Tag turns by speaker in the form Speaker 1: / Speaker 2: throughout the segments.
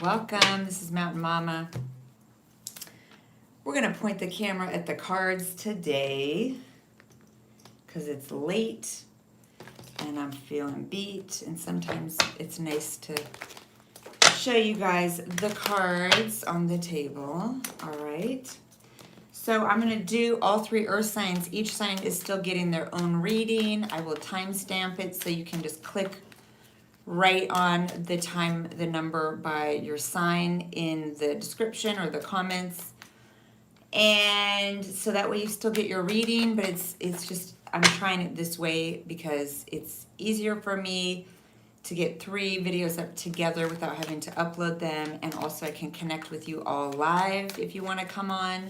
Speaker 1: Welcome. This is Mountain Mama. We're going to point the camera at the cards today because it's late and I'm feeling beat, and sometimes it's nice to show you guys the cards on the table. All right. So I'm going to do all three earth signs. Each sign is still getting their own reading. I will timestamp it so you can just click right on the time, the number by your sign in the description or the comments. And so that way you still get your reading, but it's just, I'm trying it this way because it's easier for me to get 3 videos up together without having to upload them. And also I can connect with you all live if you want to come on.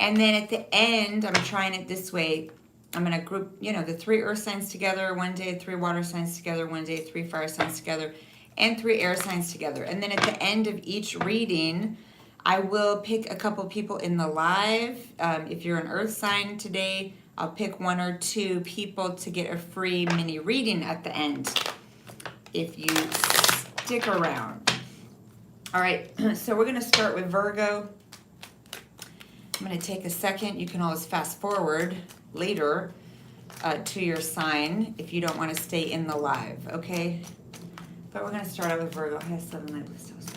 Speaker 1: And then at the end, I'm trying it this way. I'm going to group, the 3 earth signs together, one day 3 water signs together, one day 3 fire signs together, and 3 air signs together. And then at the end of each reading, I will pick a couple people in the live. If you're an earth sign today, I'll pick 1 or 2 people to get a free mini reading at the end, if you stick around. All right, so we're going to start with Virgo. I'm going to take a second. You can always fast forward later to your sign if you don't want to stay in the live, okay? But we're going to start out with Virgo. I have 7 light blue stars.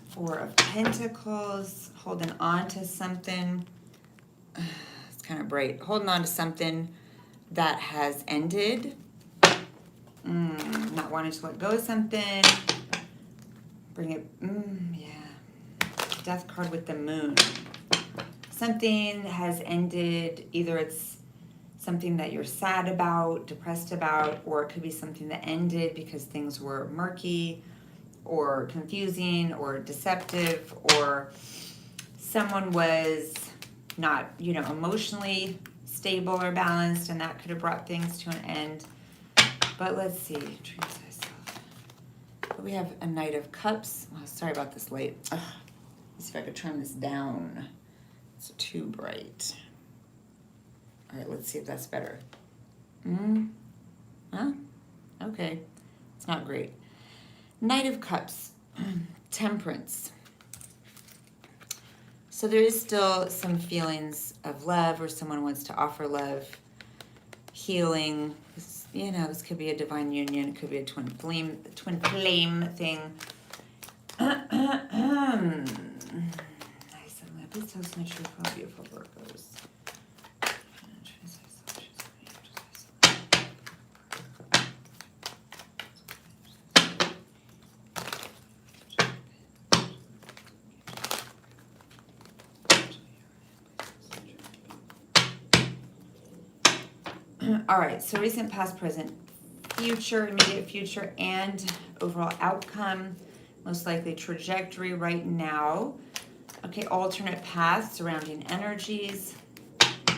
Speaker 1: Four of Pentacles, holding on to something. It's kind of bright. Holding on to something that has ended. Not wanting to let go of something. Bring it, yeah. Death card with the moon. Something has ended. Either it's something that you're sad about, depressed about, or it could be something that ended because things were murky, or confusing, or deceptive, or someone was not, emotionally stable or balanced, and that could have brought things to an end. But let's see. We have a Knight of Cups. Oh, sorry about this light. Let's see if I could turn this down. It's too bright. All right, let's see if that's better. Huh? Okay. It's not great. Knight of Cups, Temperance. So there is still some feelings of love, or someone wants to offer love, healing. This could be a divine union. It could be a twin flame thing. Nice. Please tell us my true call, beautiful Virgos. All right, so recent, past, present, future, immediate future, and overall outcome, most likely trajectory right now. Okay, alternate paths, surrounding energies.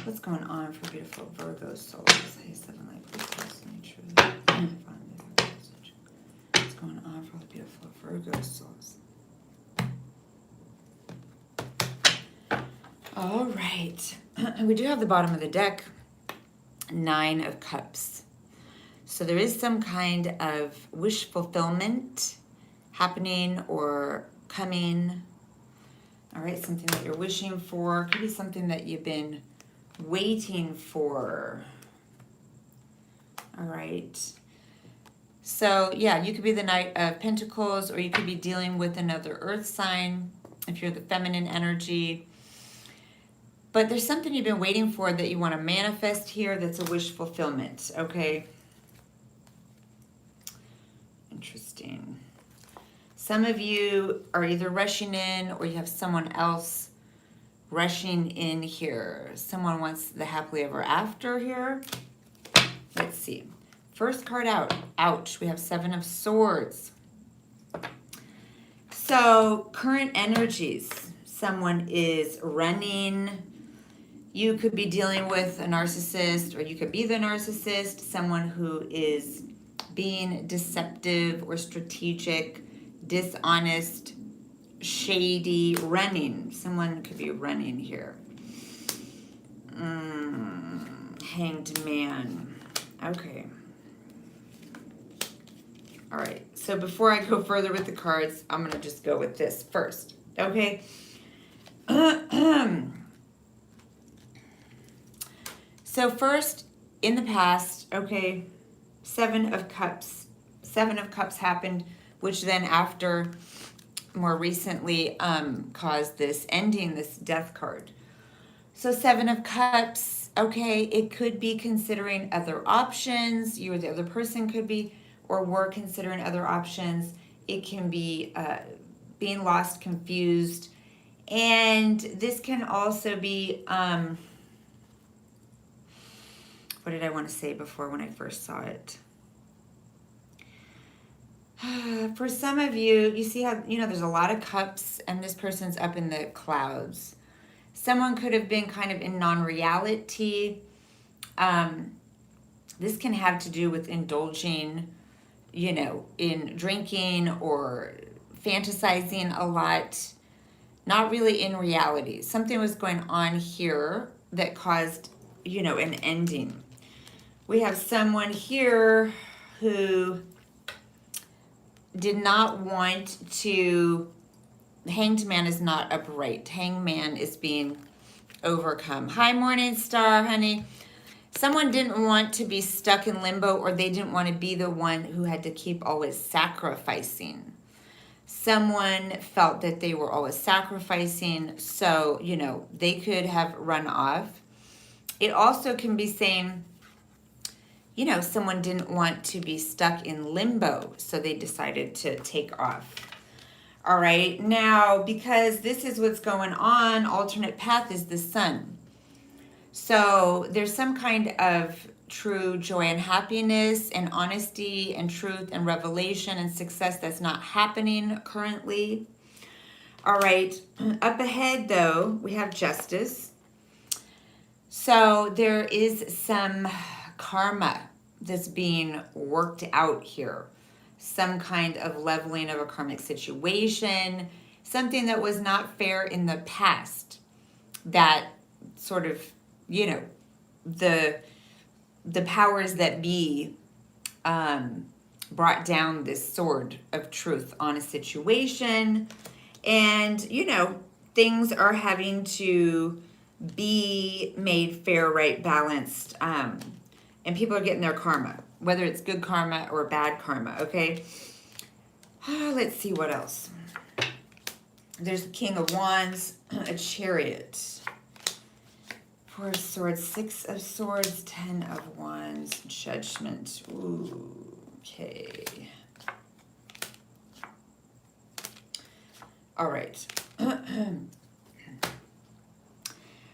Speaker 1: What's going on for beautiful Virgo souls? What's going on for the beautiful Virgo souls? All right, we do have the bottom of the deck. 9 of Cups. So there is some kind of wish fulfillment happening or coming. All right, something that you're wishing for. Could be something that you've been waiting for. All right. So yeah, you could be the Knight of Pentacles, or you could be dealing with another earth sign if you're the feminine energy. But there's something you've been waiting for that you want to manifest here that's a wish fulfillment, okay? Interesting. Some of you are either rushing in, or you have someone else rushing in here. Someone wants the happily ever after here. Let's see. First card out. Ouch. We have 7 of Swords. So current energies. Someone is running. You could be dealing with a narcissist, or you could be the narcissist, someone who is being deceptive or strategic, dishonest, shady, running. Someone could be running here. Hanged man. Okay. All right. So before I go further with the cards, I'm going to just go with this first. Okay. So first, in the past, okay, Seven of Cups. Seven of Cups happened, which then after more recently caused this ending, this death card. So Seven of Cups, okay, it could be considering other options. You or the other person could be, or were considering other options. It can be being lost, confused. And this can also be, what did I want to say before when I first saw it? For some of you, you see how, there's a lot of cups and this person's up in the clouds. Someone could have been kind of in non-reality. This can have to do with indulging, in drinking or fantasizing a lot. Not really in reality. Something was going on here that caused, an ending. We have someone here who did not want to. Hanged man is not upright. Hanged man is being overcome. Hi, Morning Star, honey. Someone didn't want to be stuck in limbo, or they didn't want to be the one who had to keep always sacrificing. Someone felt that they were always sacrificing, so, they could have run off. It also can be saying, someone didn't want to be stuck in limbo, so they decided to take off. All right, now, because this is what's going on, alternate path is the sun. So there's some kind of true joy and happiness and honesty and truth and revelation and success that's not happening currently. All right, up ahead, though, we have justice. So there is some karma that's being worked out here. Some kind of leveling of a karmic situation, something that was not fair in the past, that sort of, the powers that be brought down this sword of truth on a situation. And, things are having to be made fair, right, balanced. And people are getting their karma, whether it's good karma or bad karma, okay? Let's see what else. There's the King of Wands, a Chariot. Four of Swords, Six of Swords, 10 of Wands, Judgment. Ooh, okay. All right.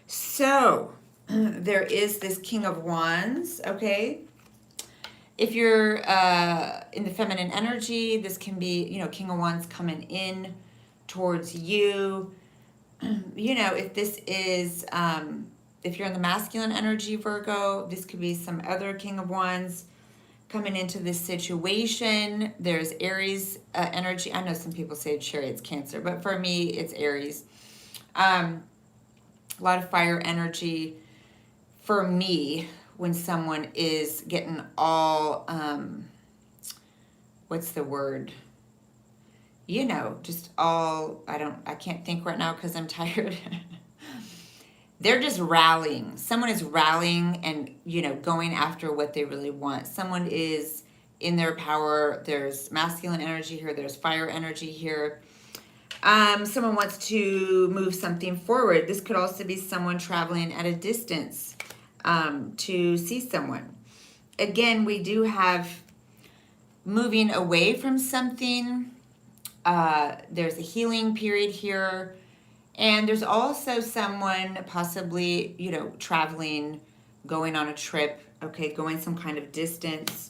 Speaker 1: So, there is this King of Wands, okay? If you're in the feminine energy, this can be, King of Wands coming in towards you. If this is, if you're in the masculine energy, Virgo, this could be some other King of Wands coming into this situation. There's Aries energy. I know some people say Chariot's Cancer, but for me, it's Aries. A lot of fire energy. For me, when someone is getting all, what's the word? Just all, I can't think right now because I'm tired. They're just rallying. Someone is rallying and, going after what they really want. Someone is in their power. There's masculine energy here. There's fire energy here. Someone wants to move something forward. This could also be someone traveling at a distance to see someone. Again, we do have moving away from something. There's a healing period here. And there's also someone possibly, traveling, going on a trip, okay, going some kind of distance.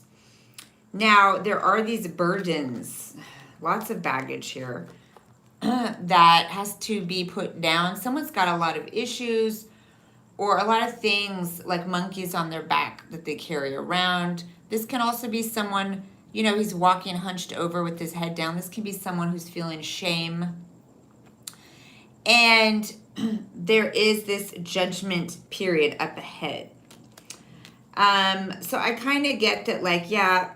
Speaker 1: Now, there are these burdens, lots of baggage here, that has to be put down. Someone's got a lot of issues or a lot of things like monkeys on their back that they carry around. This can also be someone, You know, he's walking hunched over with his head down. This can be someone who's feeling shame. And there is this judgment period up ahead. So I kind of get that, like, yeah,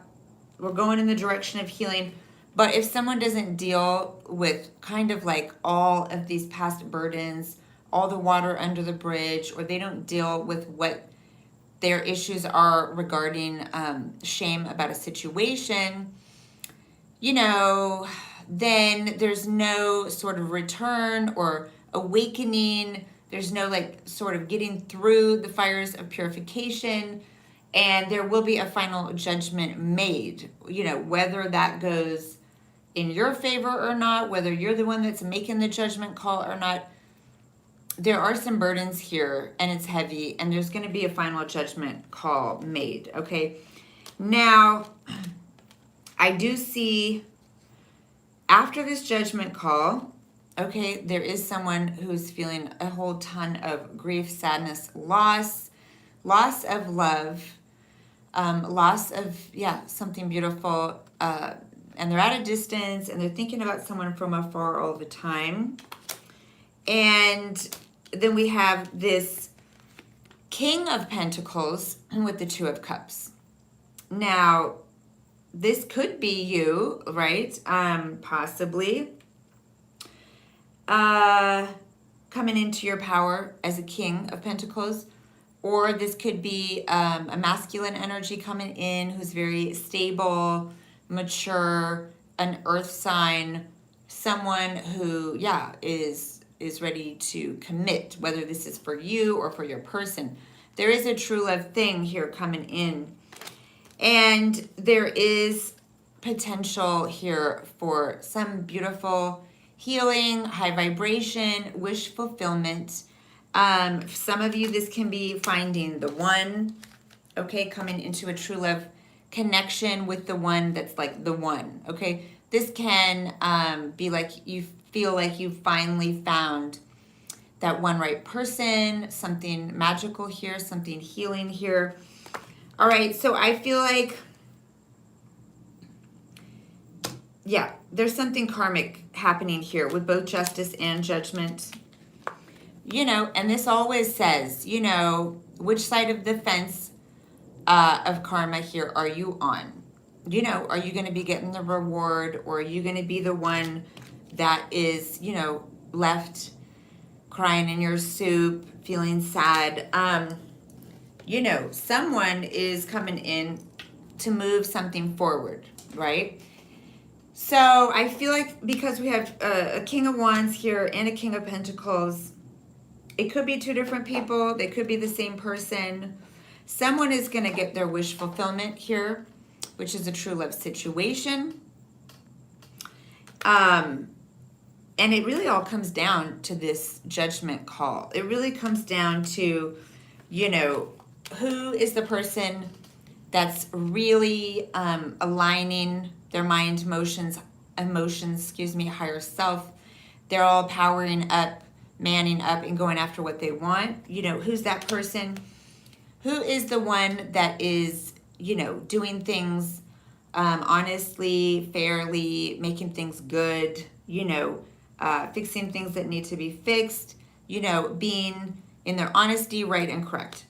Speaker 1: we're going in the direction of healing. But if someone doesn't deal with kind of like all of these past burdens, all the water under the bridge, or they don't deal with what their issues are regarding shame about a situation, you know, then there's no sort of return or awakening. There's no like sort of getting through the fires of purification. And there will be a final judgment made, you know, whether that goes in your favor or not, whether you're the one that's making the judgment call or not. There are some burdens here, and it's heavy, and there's going to be a final judgment call made, okay? Now, I do see after this judgment call, okay, there is someone who's feeling a whole ton of grief, sadness, loss of love, loss of, yeah, something beautiful, and they're at a distance, and they're thinking about someone from afar all the time. And then we have this King of Pentacles with the Two of Cups. Now, this could be you, right? Possibly. Coming into your power as a King of Pentacles. Or this could be a masculine energy coming in who's very stable, mature, an earth sign, someone who, yeah, is ready to commit, whether this is for you or for your person. There is a true love thing here coming in. And there is potential here for some beautiful healing, high vibration, wish fulfillment. Some of you, this can be finding the one, okay, coming into a true love connection with the one that's like the one, okay? This can be like you feel like you finally found that one right person, something magical here, something healing here. All right, so I feel like, yeah, there's something karmic happening here with both justice and judgment. You know, and this always says, you know, which side of the fence of karma here are you on? You know, are you going to be getting the reward, or are you going to be the one that is, you know, left crying in your soup, feeling sad? You know, someone is coming in to move something forward, right? So I feel like because we have a King of Wands here and a King of Pentacles, it could be two different people. They could be the same person. Someone is going to get their wish fulfillment here, which is a true love situation. And it really all comes down to this judgment call. It really comes down to, you know, who is the person that's really aligning their mind, emotions, higher self. They're all powering up, manning up, and going after what they want. You know, who's that person? Who is the one that is, you know, doing things honestly, fairly, making things good, you know, fixing things that need to be fixed, you know, being in their honesty, right and correct.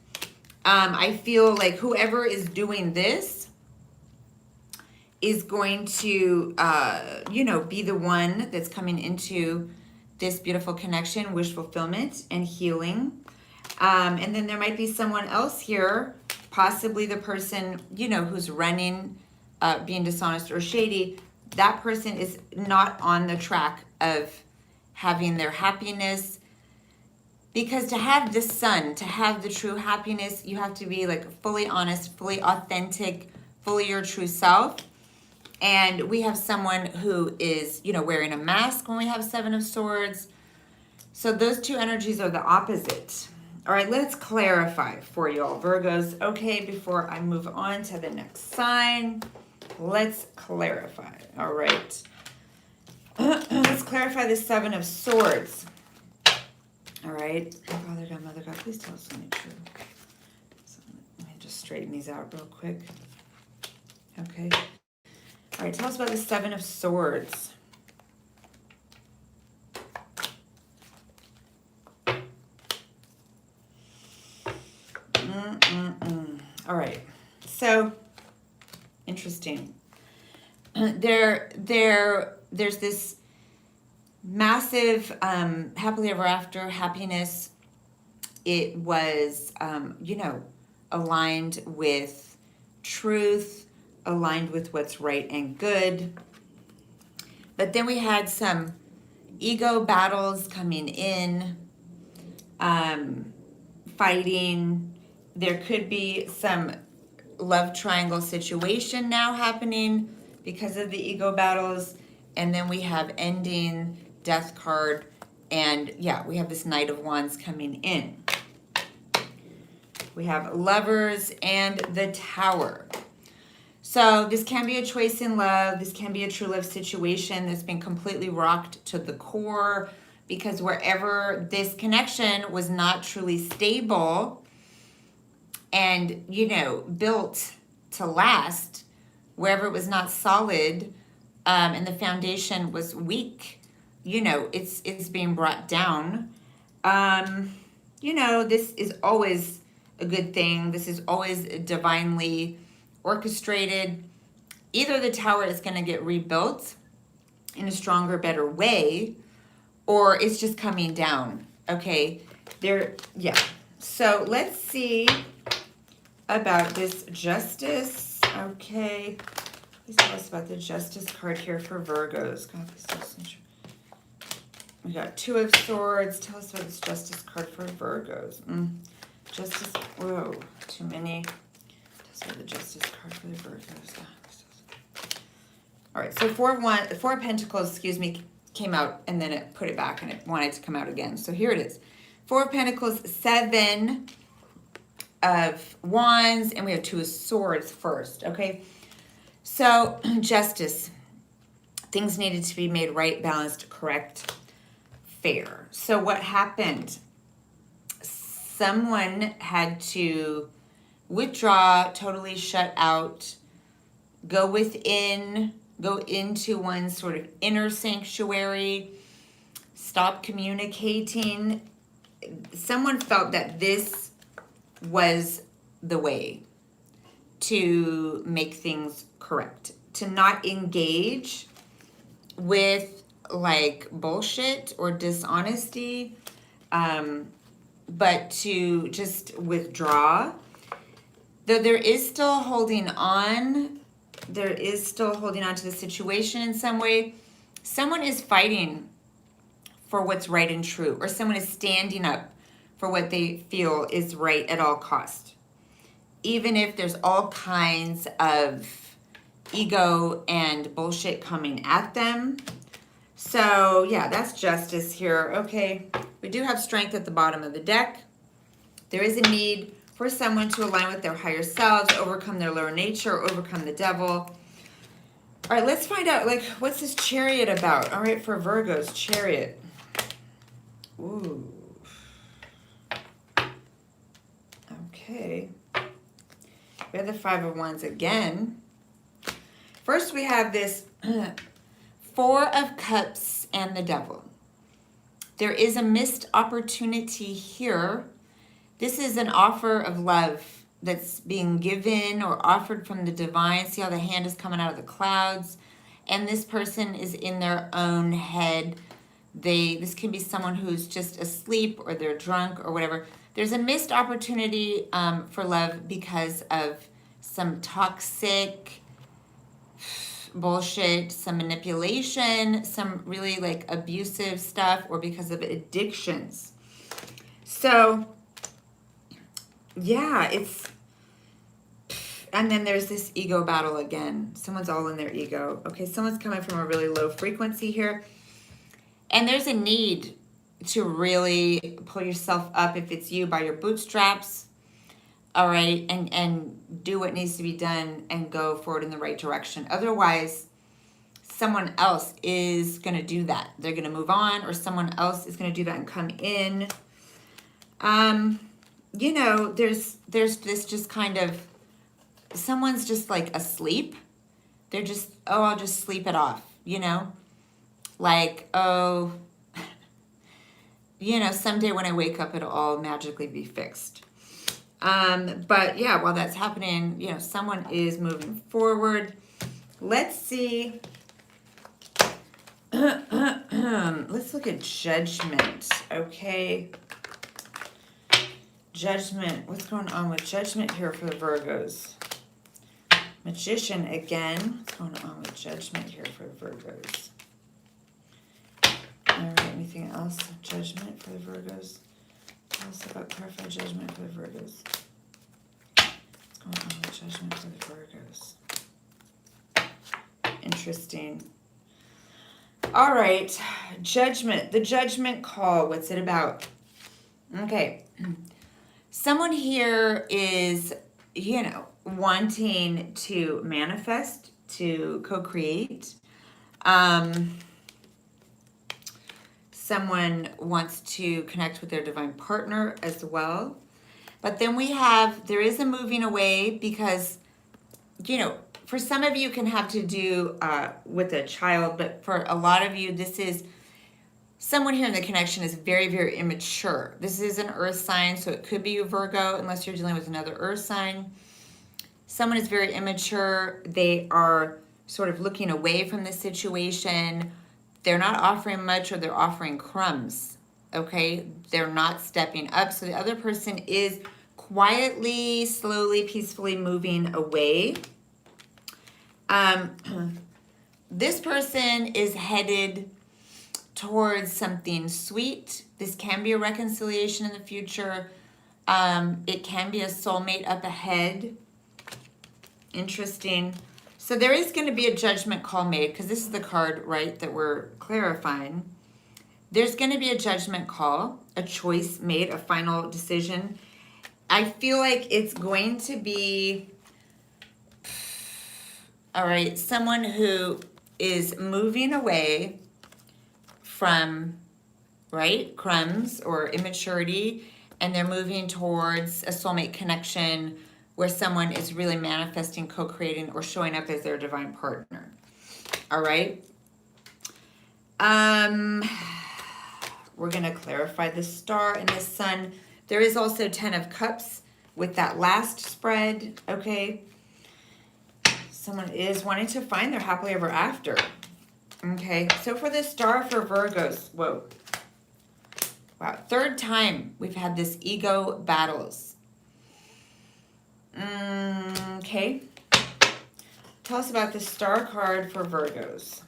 Speaker 1: I feel like whoever is doing this is going to, you know, be the one that's coming into this beautiful connection, wish fulfillment, and healing. And then there might be someone else here, possibly the person, you know, who's running, being dishonest or shady. That person is not on the track of having their happiness. Because to have the sun, to have the true happiness, you have to be like fully honest, fully authentic, fully your true self. And we have someone who is, you know, wearing a mask when we have Seven of Swords. So those two energies are the opposite. All right, let's clarify for y'all, Virgos. Okay, before I move on to the next sign, let's clarify. All right. Let's clarify the Seven of Swords. All right. Father God, Mother God, please tell us something true. So let me just straighten these out real quick. Okay. All right, tell us about the Seven of Swords. All right, so interesting. There's this massive happily ever after happiness. It was, you know, aligned with truth, aligned with what's right and good. But then we had some ego battles coming in, fighting. There could be some love triangle situation now happening because of the ego battles. And then we have ending, death card, and yeah, we have this Knight of Wands coming in. We have Lovers and the Tower. So this can be a choice in love. This can be a true love situation that's been completely rocked to the core, because wherever this connection was not truly stable and, you know, built to last, wherever it was not solid, and the foundation was weak, you know, it's being brought down. You know, this is always a good thing. This is always divinely orchestrated. Either the tower is going to get rebuilt in a stronger, better way, or it's just coming down. Okay, yeah. So let's see about this Justice. Okay, please tell us about the Justice card here for Virgos. God, please tell us. We got Two of Swords. Tell us about this Justice card for Virgos. Justice. Whoa, too many. Tell us about the Justice card for the Virgos. All right, so Four of Pentacles, excuse me, came out, and then it put it back, and it wanted to come out again. So here it is. Four of Pentacles, Seven of Wands, and we have Two of Swords first, okay? So, Justice. Things needed to be made right, balanced, correct, fair. So what happened? Someone had to withdraw, totally shut out, go within, go into one sort of inner sanctuary, stop communicating. Someone felt that this was the way to make things correct, to not engage with like bullshit or dishonesty, but to just withdraw. Though there is still holding on, to the situation in some way. Someone is fighting for what's right and true, or someone is standing up for what they feel is right at all cost, even if there's all kinds of ego and bullshit coming at them. So yeah, that's Justice here. Okay, we do have Strength at the bottom of the deck. There is a need for someone to align with their higher selves, overcome their lower nature, overcome the devil. All right, let's find out, like, what's this Chariot about? All right, for Virgos, Chariot. Ooh. Okay. We have the Five of Wands again. First, we have this Four of Cups and the Devil. There is a missed opportunity here. This is an offer of love that's being given or offered from the divine. See how the hand is coming out of the clouds? And this person is in their own head. This can be someone who's just asleep, or they're drunk, or whatever. There's a missed opportunity for love because of some toxic bullshit, some manipulation, some really like abusive stuff, or because of addictions. So yeah, and then there's this ego battle again. Someone's all in their ego. Okay, someone's coming from a really low frequency here. And there's a need to really pull yourself up, if it's you, by your bootstraps. All right, and do what needs to be done and go forward in the right direction. Otherwise, someone else is going to do that. They're going to move on, or someone else is going to do that and come in. You know, there's this just kind of, someone's just like asleep, They're just, oh, I'll just sleep it off, you know? Like, oh, you know, someday when I wake up, it'll all magically be fixed. But yeah, while that's happening, you know, someone is moving forward. Let's see. Let's look at Judgment, okay? Judgment. What's going on with Judgment here for the Virgos? Magician again. What's going on with Judgment here for the Virgos? All right, anything else? Judgment for the Virgos? Tell us about clarified Judgment for the Virgos. What's going on with Judgment for the Virgos? Interesting. All right, Judgment. The Judgment call. What's it about? Okay. Someone here is, you know, wanting to manifest, to co-create. Someone wants to connect with their divine partner as well. But then we have, there is a moving away because, you know, for some of you can have to do with a child, but for a lot of you, this is someone here in the connection is very, very immature. This is an earth sign, so it could be a Virgo unless you're dealing with another earth sign. Someone is very immature. They are sort of looking away from the situation. They're not offering much, or they're offering crumbs, okay? They're not stepping up. So the other person is quietly, slowly, peacefully moving away. This person is headed towards something sweet. This can be a reconciliation in the future. It can be a soulmate up ahead. Interesting. So there is going to be a judgment call made, because this is the card, right, that we're clarifying. There's going to be a judgment call, a choice made, a final decision. I feel like it's going to be, all right, someone who is moving away from, right, crumbs or immaturity, and they're moving towards a soulmate connection where someone is really manifesting, co-creating, or showing up as their divine partner. All right. We're going to clarify the star and the sun. There is also 10 of Cups with that last spread, okay? Someone is wanting to find their happily ever after. Okay, so for the star for Virgos, whoa. Wow, third time we've had this ego battles. Okay. Tell us about the star card for Virgos.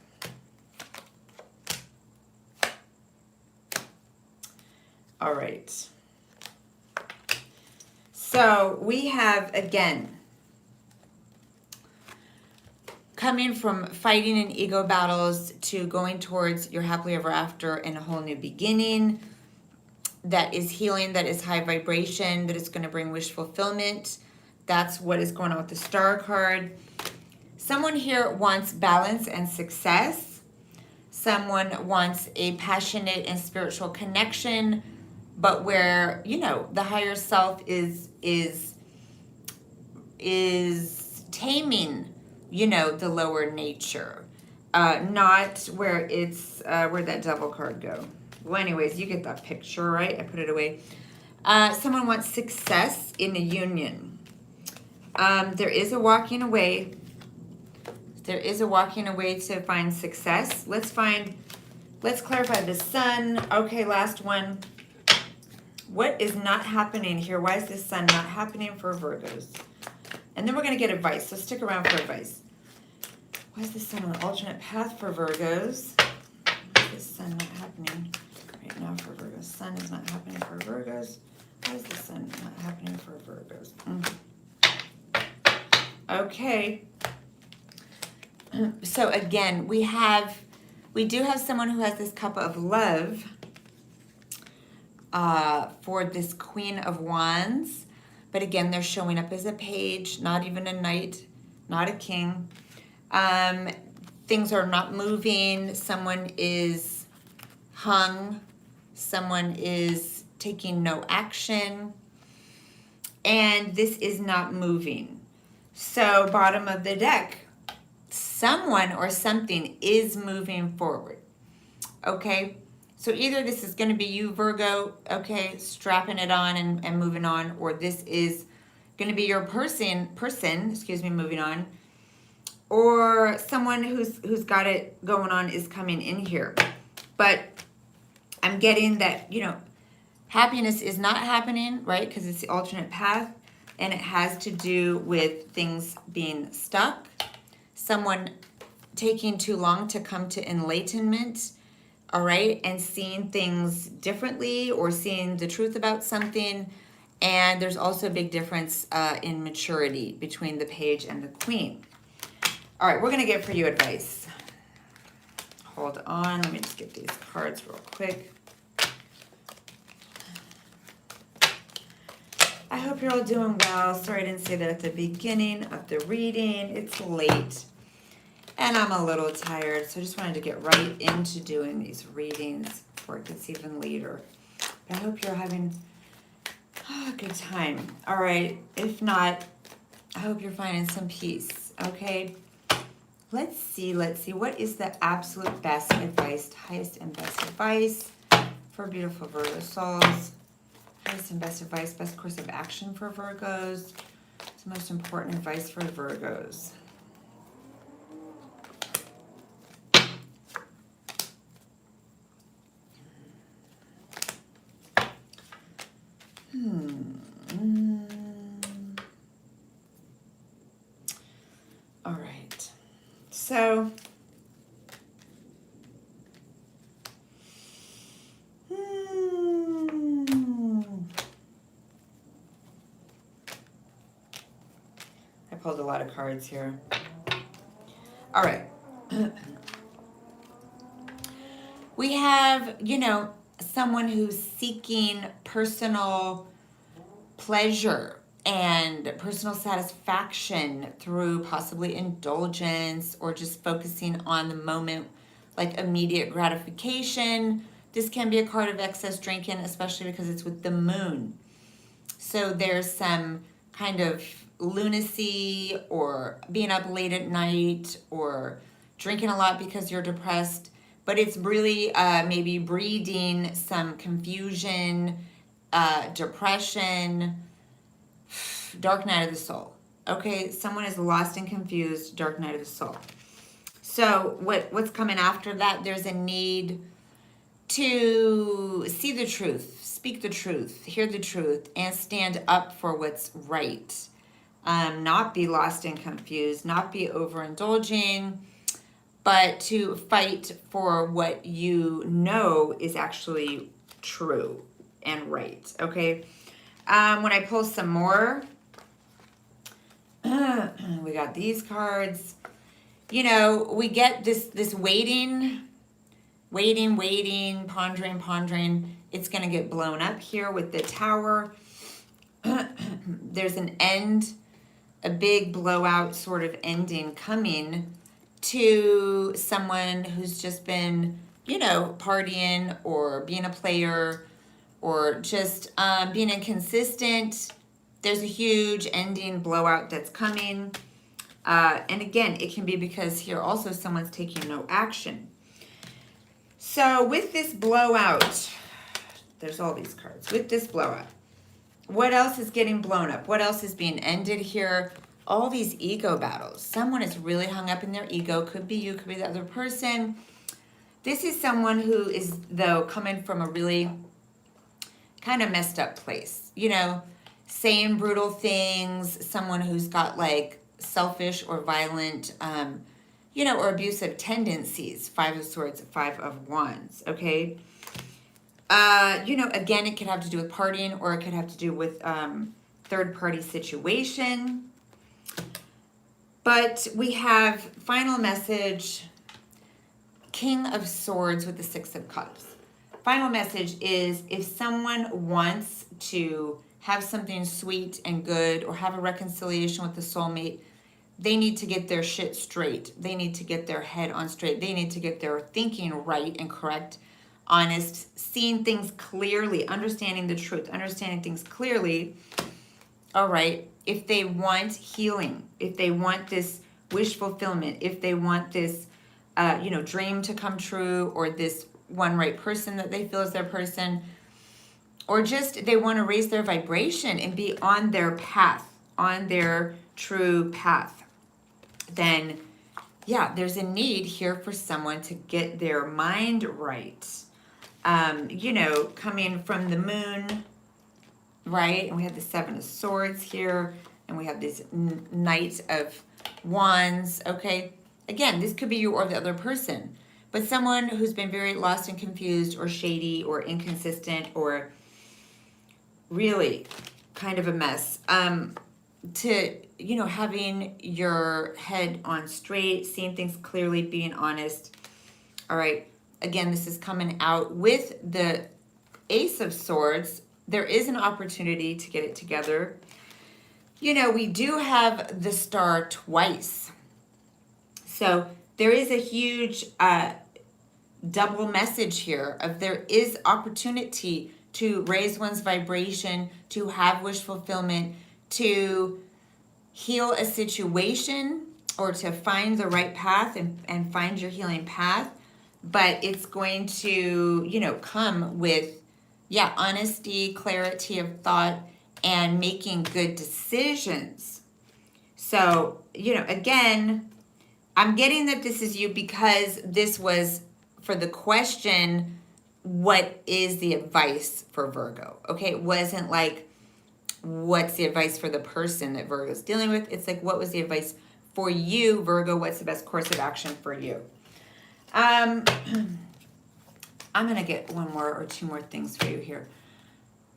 Speaker 1: All right. So we have, again, coming from fighting in ego battles to going towards your happily ever after and a whole new beginning that is healing, that is high vibration, that is going to bring wish fulfillment. That's what is going on with the star card. Someone here wants balance and success. Someone wants a passionate and spiritual connection, but where, you know, the higher self is taming, you know, the lower nature. Not where it's, where'd that devil card go? Well, anyways, you get that picture, right? I put it away. Someone wants success in a union. There is a walking away. There is a walking away to find success. Let's clarify the sun. Okay, last one. What is not happening here? Why is this sun not happening for Virgos? And then we're going to get advice, so stick around for advice. Why is the sun on an alternate path for Virgos? Why is this sun not happening right now for Virgos? Sun is not happening for Virgos. Why is the sun not happening for Virgos? Okay. So again, we do have someone who has this cup of love for this Queen of Wands. But again, they're showing up as a page, not even a knight, not a king. Things are not moving. Someone is hung. Someone is taking no action. And this is not moving. So bottom of the deck, someone or something is moving forward, okay? So either this is going to be you, Virgo, okay, strapping it on and moving on, or this is going to be your person, excuse me, moving on, or someone who's got it going on is coming in here. But I'm getting that, you know, happiness is not happening, right? Because it's the alternate path, and it has to do with things being stuck, someone taking too long to come to enlightenment, all right, and seeing things differently or seeing the truth about something. And there's also a big difference in maturity between the page and the queen. All right, we're going to get for you advice. Hold on, let me just get these cards real quick. I hope you're all doing well. Sorry I didn't say that at the beginning of the reading. It's late and I'm a little tired, so I just wanted to get right into doing these readings before it gets even later. But I hope you're having a good time. All right, if not, I hope you're finding some peace, okay? Let's see. What is the absolute best advice, highest and best advice for beautiful Virgo souls? Highest and best advice, best course of action for Virgos. It's the most important advice for Virgos. All right. So, I pulled a lot of cards here. All right. We have, you know, someone who's seeking personal pleasure and personal satisfaction through possibly indulgence or just focusing on the moment, like immediate gratification. This can be a card of excess drinking, especially because it's with the moon. So there's some kind of lunacy or being up late at night or drinking a lot because you're depressed, but it's really maybe breeding some confusion, depression, dark night of the soul. Okay, someone is lost and confused, dark night of the soul. So what's coming after that? There's a need to see the truth, speak the truth, hear the truth, and stand up for what's right. Not be lost and confused, not be overindulging, but to fight for what you know is actually true and right, okay? When I pull some more, we got these cards. You know, we get this waiting, pondering. It's going to get blown up here with the Tower. There's an end, a big blowout sort of ending coming to someone who's just been, you know, partying or being a player or just being inconsistent. There's a huge ending blowout that's coming. And again, it can be because here also someone's taking no action. So with this blowout, there's all these cards. With this blowout, what else is getting blown up? What else is being ended here? All these ego battles. Someone is really hung up in their ego. Could be you, could be the other person. This is someone who is, though, coming from a really kind of messed up place. You know, saying brutal things. Someone who's got like selfish or violent, you know, or abusive tendencies. 5 of Swords, 5 of Wands, okay? You know, again, it could have to do with partying or it could have to do with third-party situation. But we have final message, King of Swords with the 6 of Cups. Final message is if someone wants to have something sweet and good or have a reconciliation with the soulmate, they need to get their shit straight. They need to get their head on straight. They need to get their thinking right and correct, honest, seeing things clearly, understanding the truth, understanding things clearly. All right. If they want healing, if they want this wish fulfillment, if they want this, you know, dream to come true, or this one right person that they feel is their person, or just they want to raise their vibration and be on their path, on their true path, then yeah, there's a need here for someone to get their mind right. You know, coming from the moon, right? And we have the Seven of Swords here, and we have this Knight of Wands, okay? Again, this could be you or the other person, but someone who's been very lost and confused, or shady, or inconsistent, or really kind of a mess. To, you know, having your head on straight, seeing things clearly, being honest. All right. Again, this is coming out with the Ace of Swords. There is an opportunity to get it together. You know, we do have the Star twice. So there is a huge double message here of there is opportunity to raise one's vibration, to have wish fulfillment, to heal a situation, or to find the right path and find your healing path. But it's going to, you know, come with, yeah, honesty, clarity of thought, and making good decisions. So, you know, again, I'm getting that this is you because this was for the question, what is the advice for Virgo? Okay, it wasn't like, what's the advice for the person that Virgo's dealing with? It's like, what was the advice for you, Virgo? What's the best course of action for you? I'm going to get one more or two more things for you here.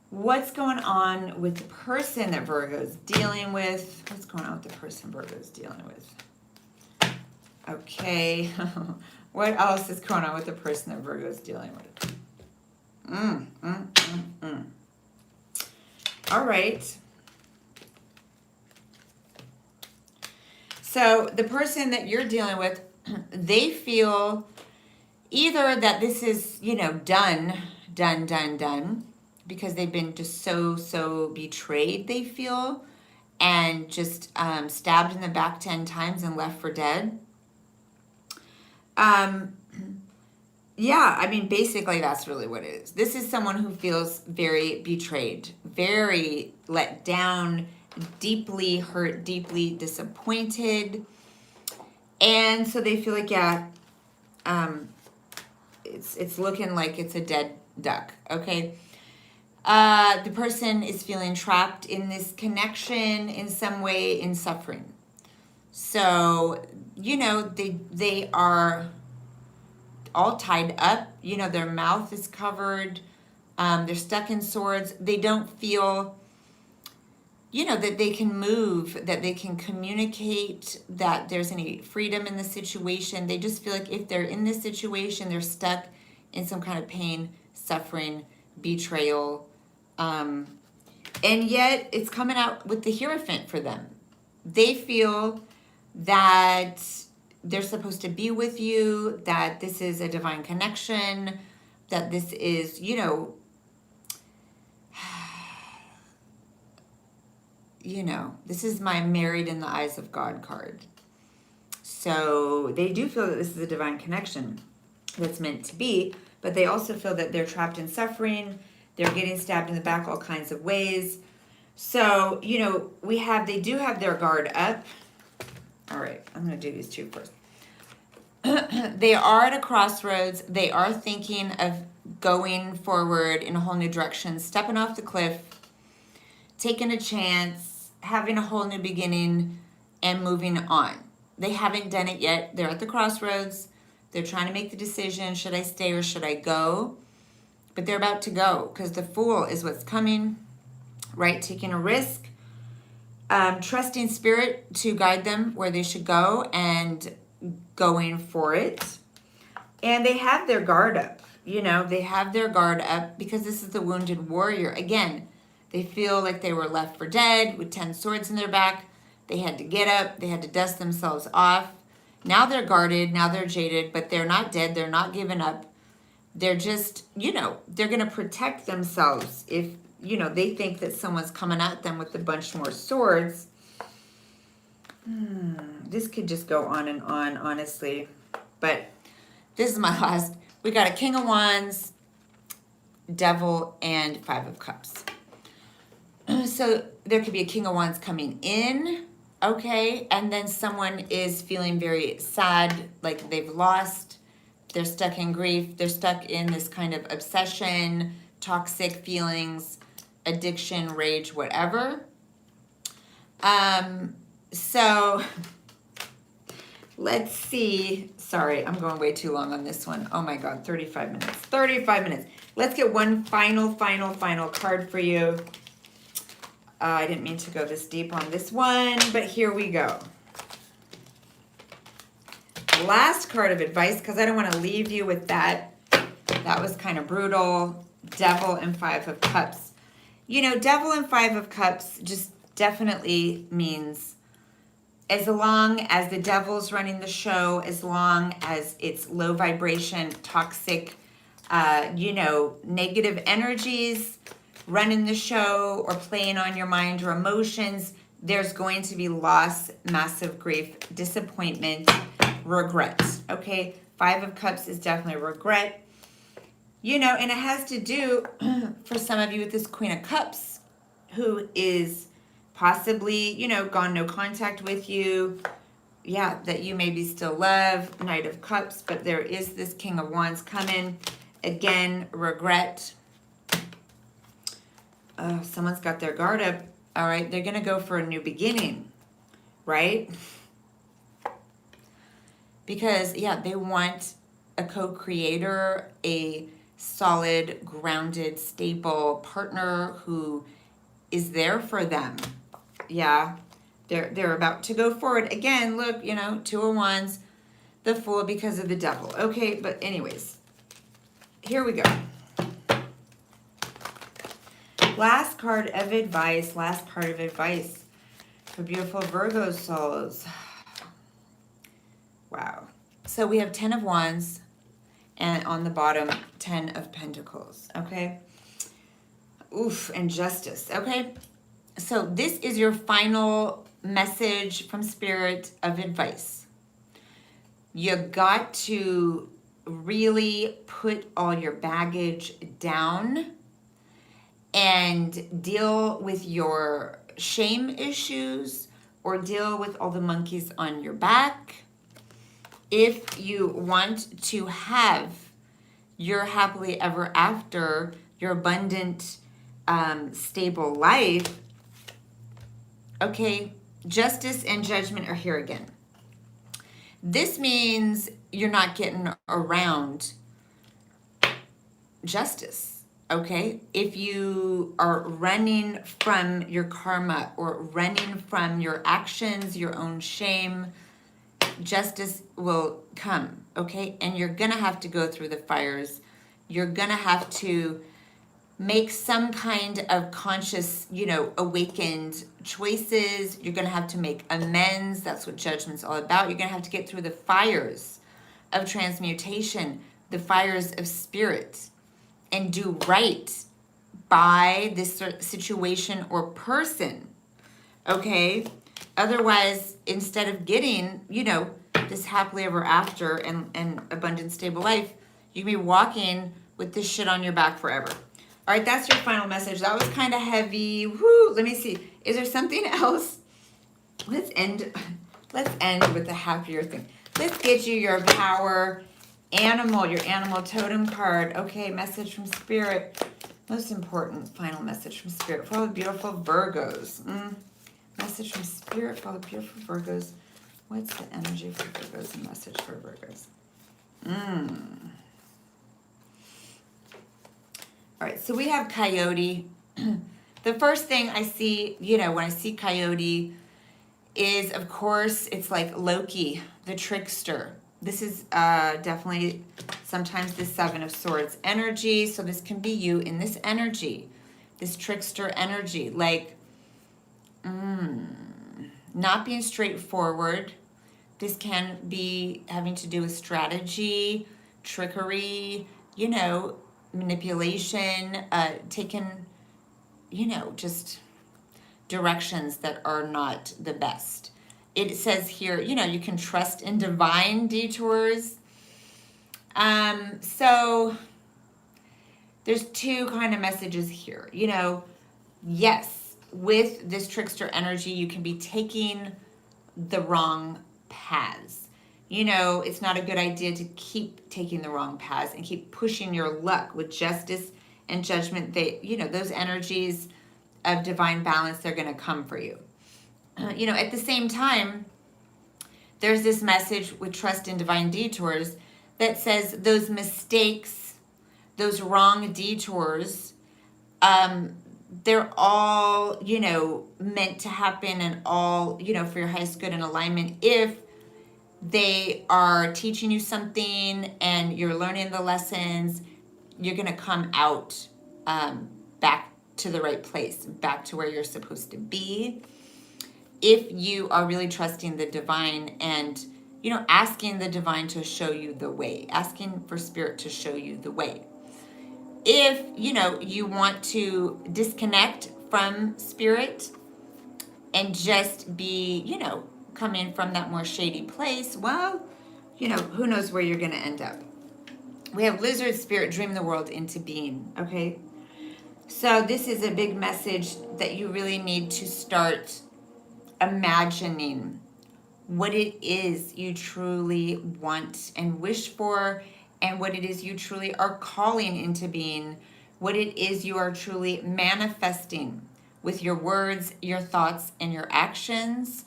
Speaker 1: What's going on with the person that Virgo's dealing with? What's going on with the person Virgo's dealing with? Okay. What else is going on with the person that Virgo's dealing with? All right. So the person that you're dealing with, they feel either that this is, you know, done, because they've been just so betrayed, they feel, and just stabbed in the back 10 times and left for dead. Yeah, I mean, basically that's really what it is. This is someone who feels very betrayed, very let down, deeply hurt, deeply disappointed. And so they feel like, yeah, it's looking like it's a dead duck, okay? The person is feeling trapped in this connection in some way, in suffering. So, you know, they are all tied up, you know, their mouth is covered, they're stuck in swords. They don't feel, you know, that they can move, that they can communicate, that there's any freedom in the situation. They just feel like if they're in this situation, they're stuck in some kind of pain, suffering, betrayal. And yet it's coming out with the Hierophant for them. They feel that they're supposed to be with you, that this is a divine connection, that this is, you know, this is my married in the eyes of God card. So they do feel that this is a divine connection that's meant to be, but they also feel that they're trapped in suffering. They're getting stabbed in the back all kinds of ways. So, you know, they do have their guard up. All right, I'm going to do these two first. They are at a crossroads. They are thinking of going forward in a whole new direction, stepping off the cliff, taking a chance, having a whole new beginning, and moving on. They haven't done it yet. They're at the crossroads. They're trying to make the decision, should I stay or should I go? But they're about to go because the Fool is what's coming, right? Taking a risk, trusting Spirit to guide them where they should go and going for it. And they have their guard up, you know, they have their guard up because this is the wounded warrior. Again, they feel like they were left for dead with 10 swords in their back. They had to get up. They had to dust themselves off. Now they're guarded. Now they're jaded, but they're not dead. They're not giving up. They're just, you know, they're going to protect themselves if, you know, they think that someone's coming at them with a bunch more swords. This could just go on and on, honestly. But this is my last. We got a King of Wands, Devil, and Five of Cups. So there could be a King of Wands coming in, okay? And then someone is feeling very sad, like they've lost. They're stuck in grief. They're stuck in this kind of obsession, toxic feelings, addiction, rage, whatever. So let's see. Sorry, I'm going way too long on this one. Oh my God, 35 minutes. 35 minutes. Let's get one final card for you. I didn't mean to go this deep on this one, but here we go. Last card of advice, because I don't want to leave you with that. That was kind of brutal. Devil and Five of Cups. You know, Devil and Five of Cups just definitely means as long as the devil's running the show, as long as it's low vibration, toxic, you know, negative energies running the show or playing on your mind or emotions, there's going to be loss, massive grief, disappointment, regret, okay? Five of Cups is definitely regret. You know, and it has to do, for some of you, with this Queen of Cups, who is possibly, you know, gone no contact with you. Yeah, that you maybe still love. Knight of Cups, but there is this King of Wands coming. Again, regret. Oh, someone's got their guard up. All right, they're going to go for a new beginning, right? Because, yeah, they want a co-creator, a solid, grounded, stable partner who is there for them. Yeah, they're about to go forward. Again, look, you know, Two of Wands, the Fool because of the Devil. Okay, but anyways, here we go. Last card of advice, last part of advice for beautiful Virgo souls. Wow. So we have 10 of Wands and on the bottom, 10 of Pentacles, okay? Oof, and Justice, okay? So this is your final message from Spirit of advice. You got to really put all your baggage down and deal with your shame issues or deal with all the monkeys on your back. If you want to have your happily ever after, your abundant, stable life, okay, justice and judgment are here again. This means you're not getting around justice, okay? If you are running from your karma or running from your actions, your own shame, justice will come, okay? And you're gonna have to go through the fires. You're gonna have to make some kind of conscious, you know, awakened choices. You're going to have to make amends. That's what judgment's all about. You're going to have to get through the fires of transmutation, the fires of spirit, and do right by this situation or person, okay? Otherwise, instead of getting, you know, this happily ever after and abundant, stable life, you can be walking with this shit on your back forever. All right, that's your final message. That was kind of heavy. Woo, let me see. Is there something else? Let's end with a happier thing. Let's get you your power animal, your animal totem card. Okay, message from Spirit. Most important final message from Spirit for all the beautiful Virgos. Message from Spirit for all the beautiful Virgos. What's the energy for Virgos and message for Virgos? All right, so we have Coyote. The first thing I see, you know, when I see Coyote is, of course, it's like Loki, the trickster. This is definitely sometimes the Seven of Swords energy. So this can be you in this energy, this trickster energy, like not being straightforward. This can be having to do with strategy, trickery, you know, manipulation, taking, you know, just directions that are not the best. it says here, you know, you can trust in divine detours. So there's two kind of messages here. You know, yes, with this trickster energy, you can be taking the wrong paths. You know, it's not a good idea to keep taking the wrong paths and keep pushing your luck with justice and judgment. They, you know, those energies of divine balance, they're going to come for you. You know, at the same time, there's this message with trust in divine detours that says those mistakes, those wrong detours, they're all, you know, meant to happen and all, you know, for your highest good and alignment if they are teaching you something and you're learning the lessons. You're going to come out back to the right place, back to where you're supposed to be. If you are really trusting the divine and, you know, asking the divine to show you the way, asking for spirit to show you the way. If, you know, you want to disconnect from spirit and just be, you know, coming from that more shady place, well, you know, who knows where you're going to end up. We have lizard spirit dream the world into being, okay? So this is a big message that you really need to start imagining what it is you truly want and wish for, and what it is you truly are calling into being, what it is you are truly manifesting with your words, your thoughts, and your actions.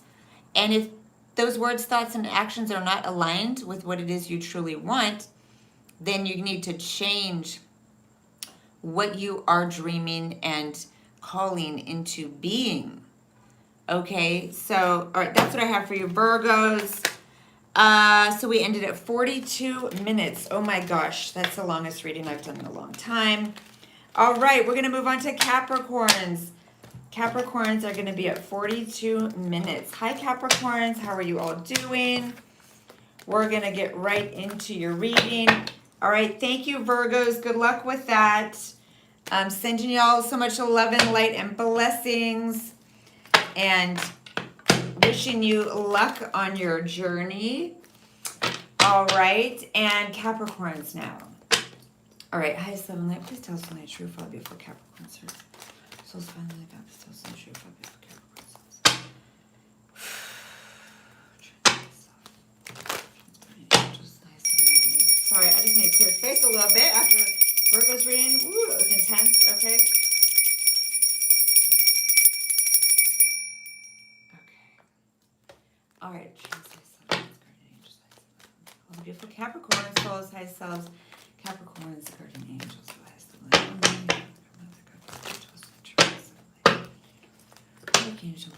Speaker 1: And if those words, thoughts, and actions are not aligned with what it is you truly want, then you need to change what you are dreaming and calling into being. Okay, so, all right, that's what I have for you, Virgos. So we ended at 42 minutes. Oh my gosh, that's the longest reading I've done in a long time. All right, we're going to move on to Capricorns. Capricorns are going to be at 42 minutes. Hi, Capricorns. How are you all doing? We're going to get right into your reading. All right, thank you, Virgos. Good luck with that. I'm sending y'all so much love and light and blessings. And wishing you luck on your journey. All right, and Capricorns now. All right, hi, Seven Light. Please tell us something true for beautiful Capricorns. Souls finally about to tell us something true for beautiful Capricorns. Sorry, I just need to clear space a little bit after Virgo's reading. Woo, it was intense. Okay. All right, all the beautiful Capricorns, souls, high selves, Capricorns, guardian angels, Archangel,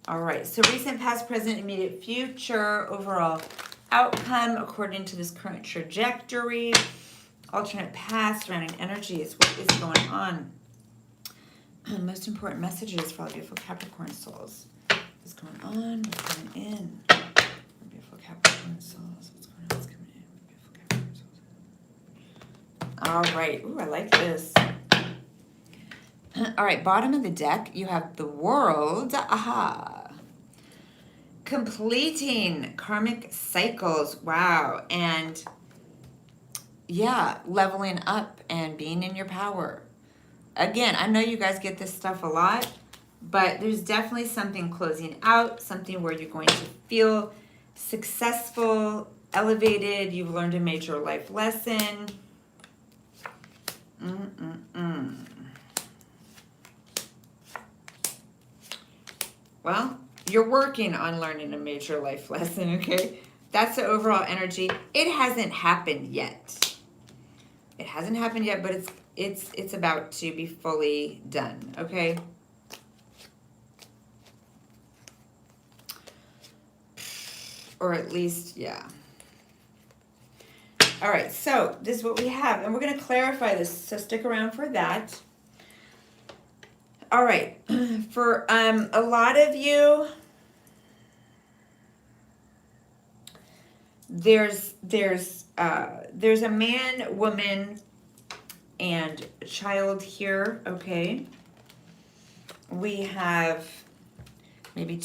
Speaker 1: all right, so recent, past, present, immediate, future, overall outcome according to this current trajectory, alternate paths, surrounding energies, what is going on? Most important messages for all beautiful Capricorn souls. What's going on? What's coming in? Beautiful Capricorn souls. What's going on? What's coming in? Beautiful Capricorn souls. All right. Ooh, I like this. All right. Bottom of the deck, you have the World. Aha. Completing karmic cycles. Wow. And yeah, leveling up and being in your power. Again, I know you guys get this stuff a lot, but there's definitely something closing out, something where you're going to feel successful, elevated. You've learned a major life lesson. Well, you're working on learning a major life lesson, okay? That's the overall energy. It hasn't happened yet. It hasn't happened yet, but it's about to be fully done, okay? Or at least, yeah. All right, so this is what we have, and we're going to clarify this, so stick around for that. All right, for a lot of you, there's there's a man, woman, and a child here, okay? We have maybe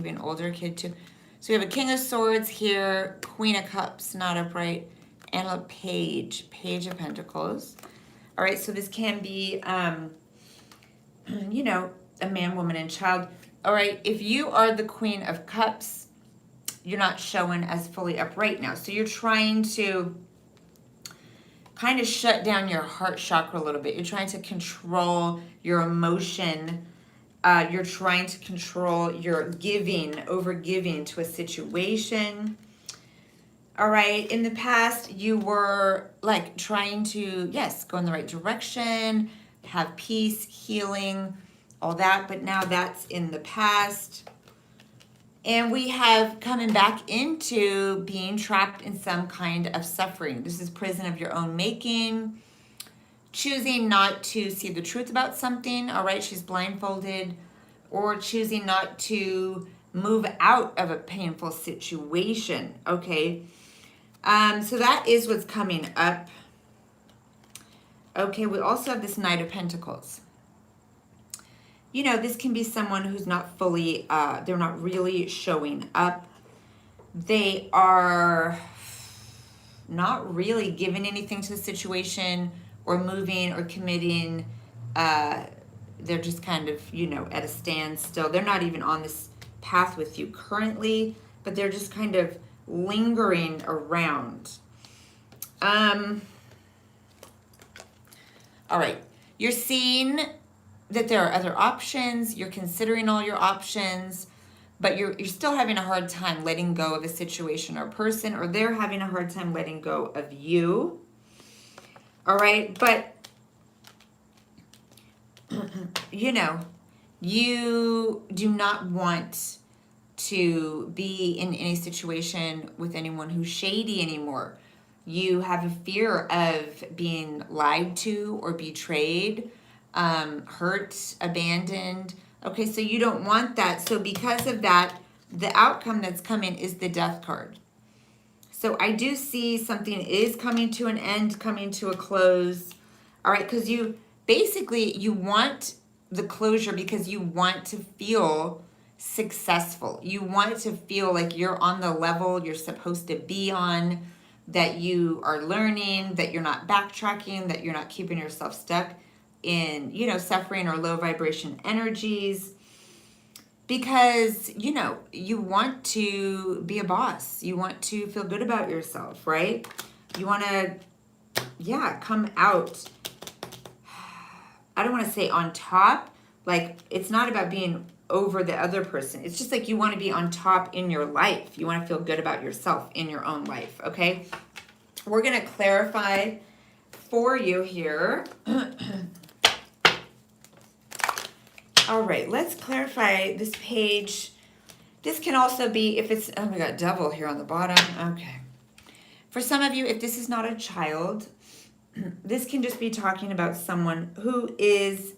Speaker 1: an older kid too. So we have a King of Swords here, Queen of Cups, not upright, and a Page of Pentacles. All right, so this can be, you know, a man, woman, and child. All right, if you are the Queen of Cups, you're not showing as fully upright now. So you're trying to kind of shut down your heart chakra a little bit. You're trying to control your emotion. You're trying to control your over giving to a situation. All right, in the past, you were like trying to, yes, go in the right direction, have peace, healing, all that, but now that's in the past. And we have coming back into being trapped in some kind of suffering. This is prison of your own making, choosing not to see the truth about something. All right, she's blindfolded, or choosing not to move out of a painful situation. Okay, so that is what's coming up. Okay, we also have this Knight of Pentacles. You know, this can be someone who's not fully, they're not really showing up. They are not really giving anything to the situation or moving or committing. They're just kind of, you know, at a standstill. They're not even on this path with you currently, but they're just kind of lingering around. All right, you're seeing that there are other options. You're considering all your options, but you're still having a hard time letting go of a situation or person, or they're having a hard time letting go of you. All right, but you know, you do not want to be in any situation with anyone who's shady anymore. You have a fear of being lied to or betrayed, hurt, abandoned. Okay, so you don't want that. So because of that, the outcome that's coming is the Death card. So I do see something is coming to an end, coming to a close. All right, because you basically, you want the closure because you want to feel successful. You want to feel like you're on the level you're supposed to be on, that you are learning, that you're not backtracking, that you're not keeping yourself stuck in, you know, suffering or low vibration energies, because, you know, you want to be a boss. You want to feel good about yourself, right? You want to, yeah, come out, I don't want to say on top, like it's not about being over the other person. It's just like you want to be on top in your life. You want to feel good about yourself in your own life, okay? We're going to clarify for you here. All right, let's clarify this page. This can also be, if it's, oh, we got devil here on the bottom. Okay. For some of you, if this is not a child, this can just be talking about someone who is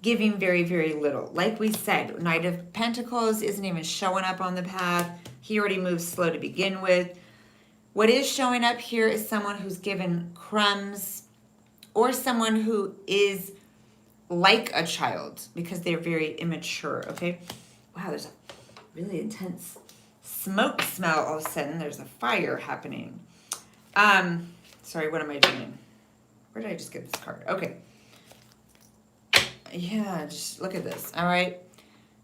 Speaker 1: giving very, very little. Like we said, Knight of Pentacles isn't even showing up on the path. He already moves slow to begin with. What is showing up here is someone who's given crumbs, or someone who is like a child because they're very immature, okay? Wow, there's a really intense smoke smell all of a sudden. There's a fire happening. Sorry, what am I doing? Where did I just get this card? Okay. Yeah, just look at this, all right?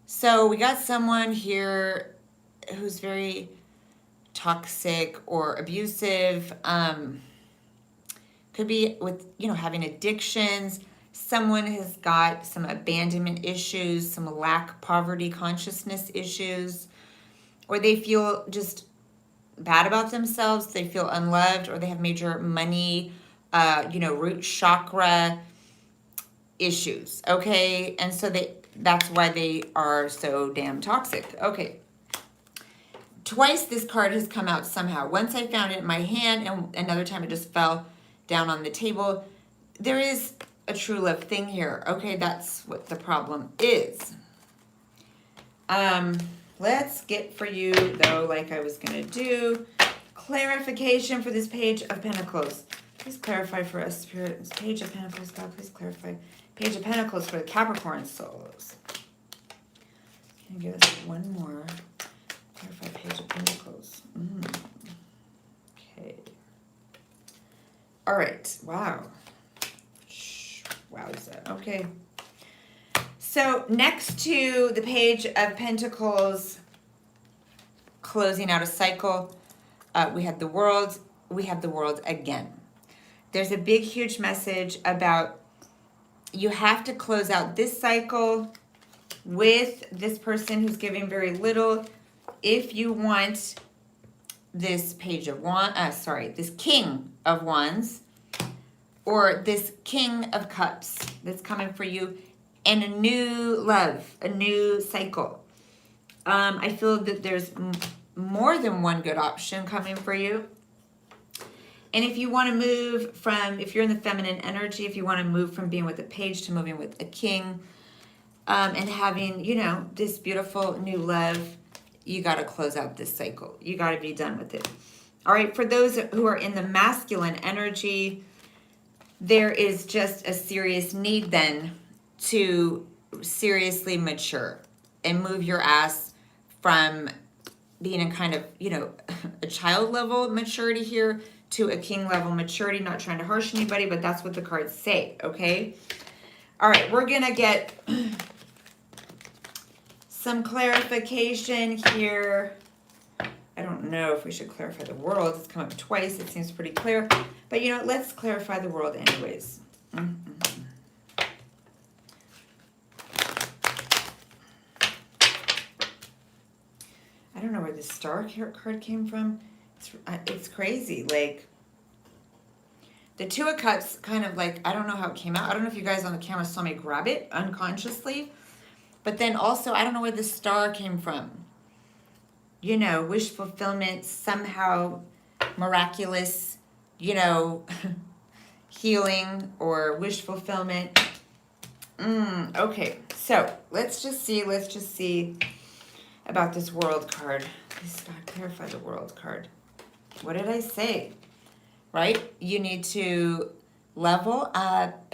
Speaker 1: So we got someone here who's very toxic or abusive. Could be with, you know, having addictions. Someone has got some abandonment issues, some lack, poverty, consciousness issues, or they feel just bad about themselves. They feel unloved, or they have major money, you know, root chakra issues, okay? And so that's why they are so damn toxic. Okay. Twice this card has come out somehow. Once I found it in my hand, and another time it just fell down on the table. There is a true love thing here. Okay, that's what the problem is. Let's get for you, though, like I was going to do, clarification for this Page of Pentacles. Please clarify for us, Spirit. This Page of Pentacles, God, please clarify. Page of Pentacles for the Capricorn souls. Can you give us one more? Clarify Page of Pentacles. Okay. All right. Wow. Wowza. Okay. So next to the Page of Pentacles, closing out a cycle, we have the World. We have the World again. There's a big, huge message about you have to close out this cycle with this person who's giving very little if you want this Page of Wands, this King of Wands, or this King of Cups that's coming for you, and a new love, a new cycle. I feel that there's more than one good option coming for you. And if you want to move from, if you're in the feminine energy, if you want to move from being with a page to moving with a king, and having, you know, this beautiful new love, you got to close out this cycle. You got to be done with it. All right, for those who are in the masculine energy, there is just a serious need then to seriously mature and move your ass from being in kind of, you know, a child level maturity here to a king level maturity. Not trying to harsh anybody, but that's what the cards say, okay? All right, we're going to get some clarification here. I don't know if we should clarify the World. It's come up twice. It seems pretty clear. But, you know, let's clarify the World anyways. I don't know where the Star card came from. It's crazy. Like, the Two of Cups kind of like, I don't know how it came out. I don't know if you guys on the camera saw me grab it unconsciously. But then also, I don't know where the Star came from. You know, wish fulfillment, somehow miraculous, you know, healing or wish fulfillment. Okay, so let's just see about this World card. Please, God, clarify the World card. What did I say? Right? You need to level up,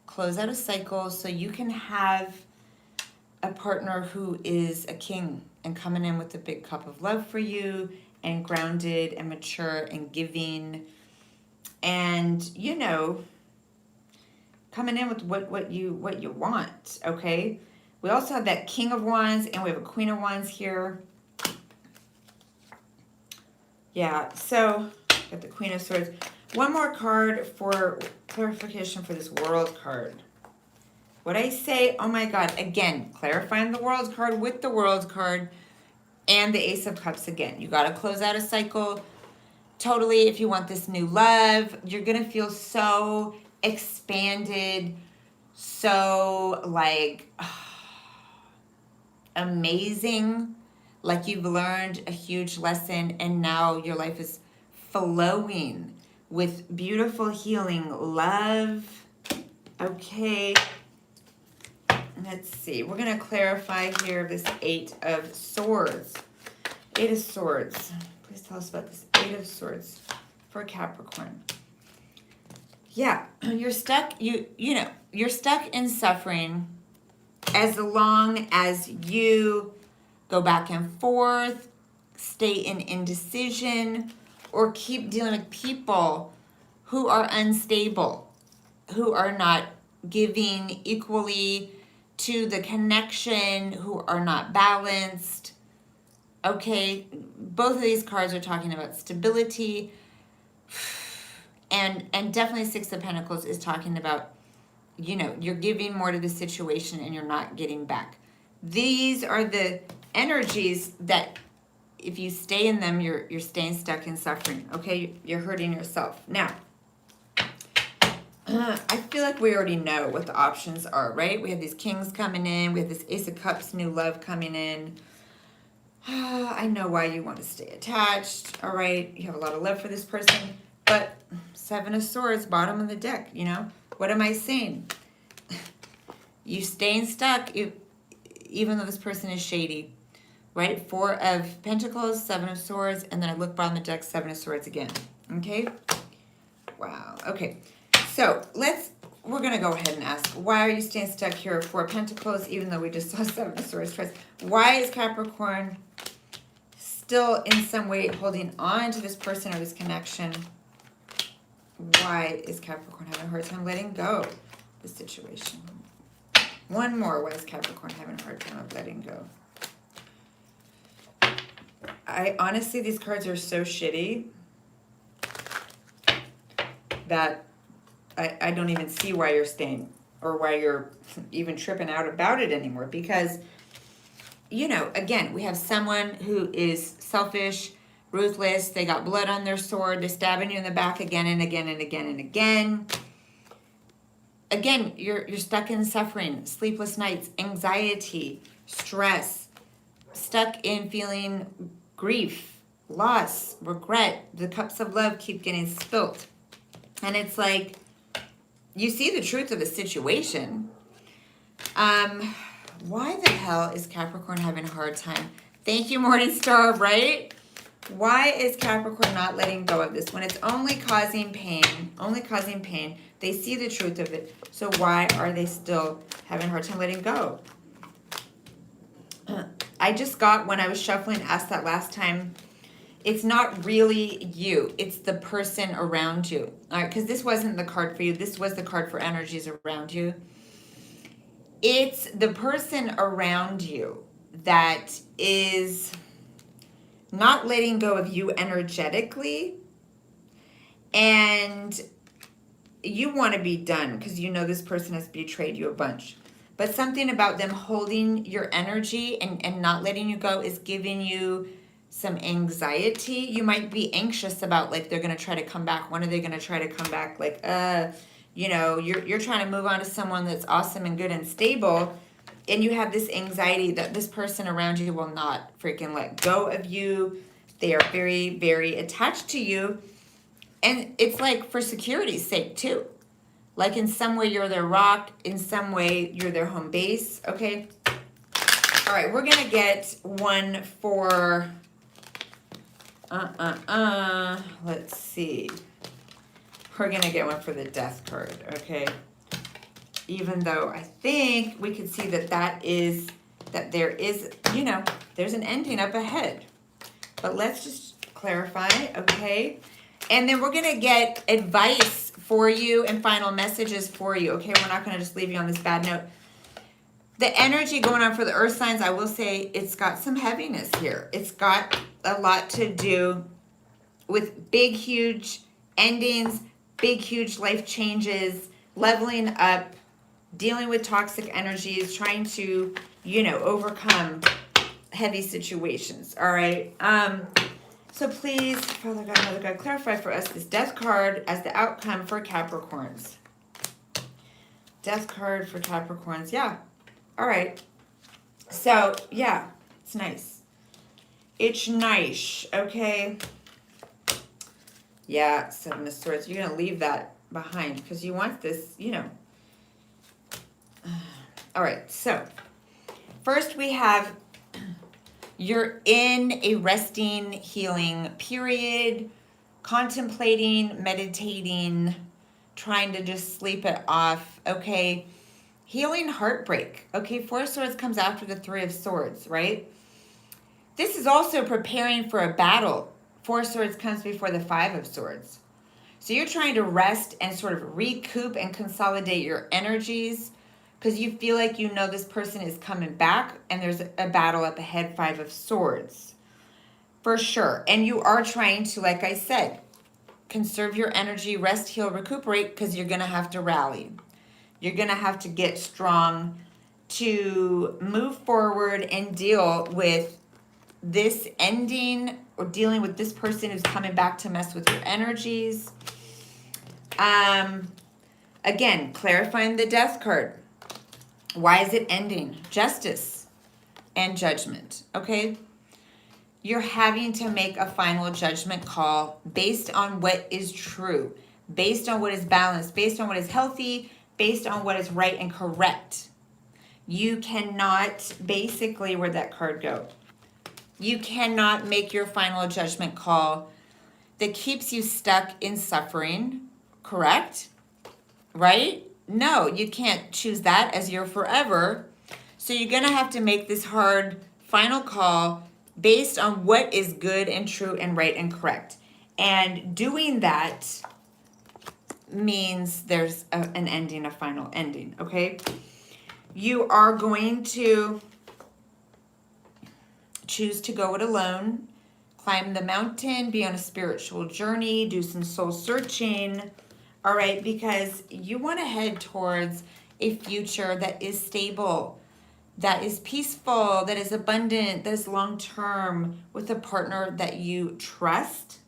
Speaker 1: close out a cycle so you can have a partner who is a king and coming in with a big cup of love for you and grounded and mature and giving and, you know, coming in with what you want, okay? We also have that King of Wands and we have a Queen of Wands here. Yeah, so got the Queen of Swords. One more card for clarification for this World card. What I say, oh my God, again, clarifying the World card with the World card and the Ace of Cups again. You got to close out a cycle. Totally, if you want this new love, you're going to feel so expanded, so like amazing, like you've learned a huge lesson and now your life is flowing with beautiful healing love. Okay. Let's see. We're going to clarify here this Eight of Swords. Eight of Swords. Please tell us about this Eight of Swords for Capricorn. Yeah, you're stuck. You know, you're stuck in suffering as long as you go back and forth, stay in indecision, or keep dealing with people who are unstable, who are not giving equally to the connection, who are not balanced. Okay, both of these cards are talking about stability, and definitely Six of Pentacles is talking about, you know, you're giving more to the situation and you're not getting back. These are the energies that if you stay in them, you're staying stuck in suffering. Okay, you're hurting yourself. Now, I feel like we already know what the options are, right? We have these kings coming in. We have this Ace of Cups, new love coming in. I know why you want to stay attached, all right? You have a lot of love for this person, but Seven of Swords, bottom of the deck, you know? What am I saying? You staying stuck even though this person is shady. right? 4 of Pentacles, 7 of Swords, and then I look bottom of the deck, 7 of Swords again. Okay? Wow. Okay. So we're going to go ahead and ask, why are you staying stuck here? 4 of Pentacles, even though we just saw 7 of Swords twice. Why is Capricorn still in some way holding on to this person or this connection? Why is Capricorn having a hard time letting go of the situation? One more. Why is Capricorn having a hard time of letting go? Honestly, these cards are so shitty that I don't even see why you're staying or why you're even tripping out about it anymore. Because, you know, again, we have someone who is selfish, ruthless. They got blood on their sword. They're stabbing you in the back again and again and again and again. Again, you're stuck in suffering, sleepless nights, anxiety, stress, stuck in feeling grief, loss, regret. The cups of love keep getting spilt. And it's like, you see the truth of the situation. Why the hell is Capricorn having a hard time? Thank you, Morningstar, right? Why is Capricorn not letting go of this when it's only causing pain? Only causing pain. They see the truth of it. So why are they still having a hard time letting go? I just got, when I was shuffling, asked that last time, it's not really you. It's the person around you. All right, because this wasn't the card for you. This was the card for energies around you. It's the person around you that is not letting go of you energetically, and you want to be done because you know this person has betrayed you a bunch. But something about them holding your energy and not letting you go is giving you some anxiety. You might be anxious about, like, they're going to try to come back. When are they going to try to come back? Like, you know, you're trying to move on to someone that's awesome and good and stable, and you have this anxiety that this person around you will not freaking let go of you. They are very, very attached to you. And it's like for security's sake too. Like in some way you're their rock, in some way you're their home base, okay? All right, we're gonna get one for, let's see. We're gonna get one for the Death card, okay? Even though I think we could see that there is, you know, there's an ending up ahead. But let's just clarify, okay? And then we're going to get advice for you and final messages for you, okay? We're not going to just leave you on this bad note. The energy going on for the earth signs, I will say it's got some heaviness here. It's got a lot to do with big, huge endings, big, huge life changes, leveling up, dealing with toxic energies, trying to, you know, overcome heavy situations, all right? So please, Father God, Mother God, clarify for us this Death card as the outcome for Capricorns. Death card for Capricorns, yeah. All right. So, yeah, it's nice. It's nice, okay? Yeah, 7 of Swords. You're going to leave that behind because you want this, you know. All right, so first we have you're in a resting, healing period, contemplating, meditating, trying to just sleep it off, okay? Healing heartbreak, okay? 4 of Swords comes after the 3 of Swords, right? This is also preparing for a battle. 4 of Swords comes before the 5 of Swords. So you're trying to rest and sort of recoup and consolidate your energies because you feel like you know this person is coming back and there's a battle up ahead, 5 of Swords. For sure. And you are trying to, like I said, conserve your energy, rest, heal, recuperate, because you're going to have to rally. You're going to have to get strong to move forward and deal with this ending or dealing with this person who's coming back to mess with your energies. Again, clarifying the Death card. Why is it ending? Justice and judgment, okay? You're having to make a final judgment call based on what is true, based on what is balanced, based on what is healthy, based on what is right and correct. You cannot basically, where'd that card go? You cannot make your final judgment call that keeps you stuck in suffering, correct? Right? No, you can't choose that as your forever. So you're going to have to make this hard final call based on what is good and true and right and correct. And doing that means there's an ending, a final ending, okay? You are going to choose to go it alone, climb the mountain, be on a spiritual journey, do some soul searching, all right? Because you want to head towards a future that is stable, that is peaceful, that is abundant, that is long-term, with a partner that you trust.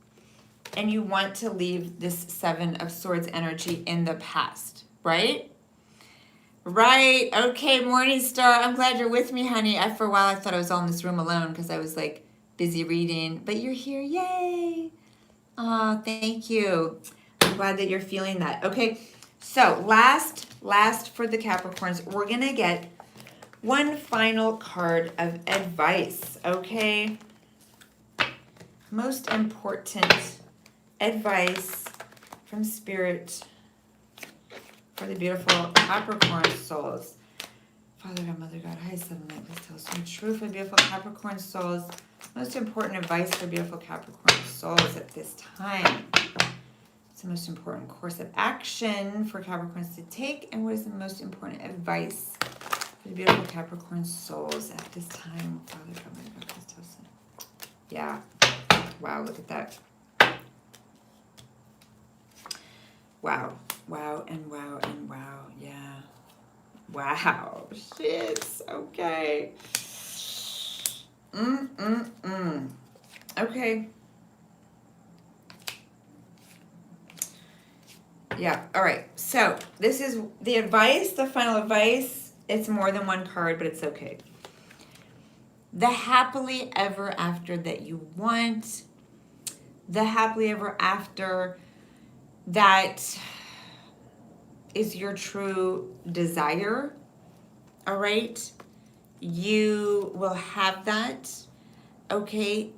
Speaker 1: And you want to leave this Seven of Swords energy in the past, right? Right. Okay, Morning Star. I'm glad you're with me, honey. For a while, I thought I was all in this room alone because I was like busy reading, but you're here. Yay. Oh, thank you. I'm glad that you're feeling that. Okay, so last for the Capricorns, we're going to get one final card of advice, okay? Most important advice from Spirit for the beautiful Capricorn souls. Father God, Mother God, High Seven Light, please tell us some truth for beautiful Capricorn souls. Most important advice for beautiful Capricorn souls at this time. What's the most important course of action for Capricorns to take? And what is the most important advice for the beautiful Capricorn souls at this time? Father God, Mother God, please tell us some. Yeah. Wow, look at that. Wow, wow, and wow, and wow, yeah. Wow, shit, okay. Okay. Yeah, all right. So this is the advice, the final advice. It's more than one card, but it's okay. The happily ever after that you want, the happily ever after that is your true desire, all right? You will have that, okay,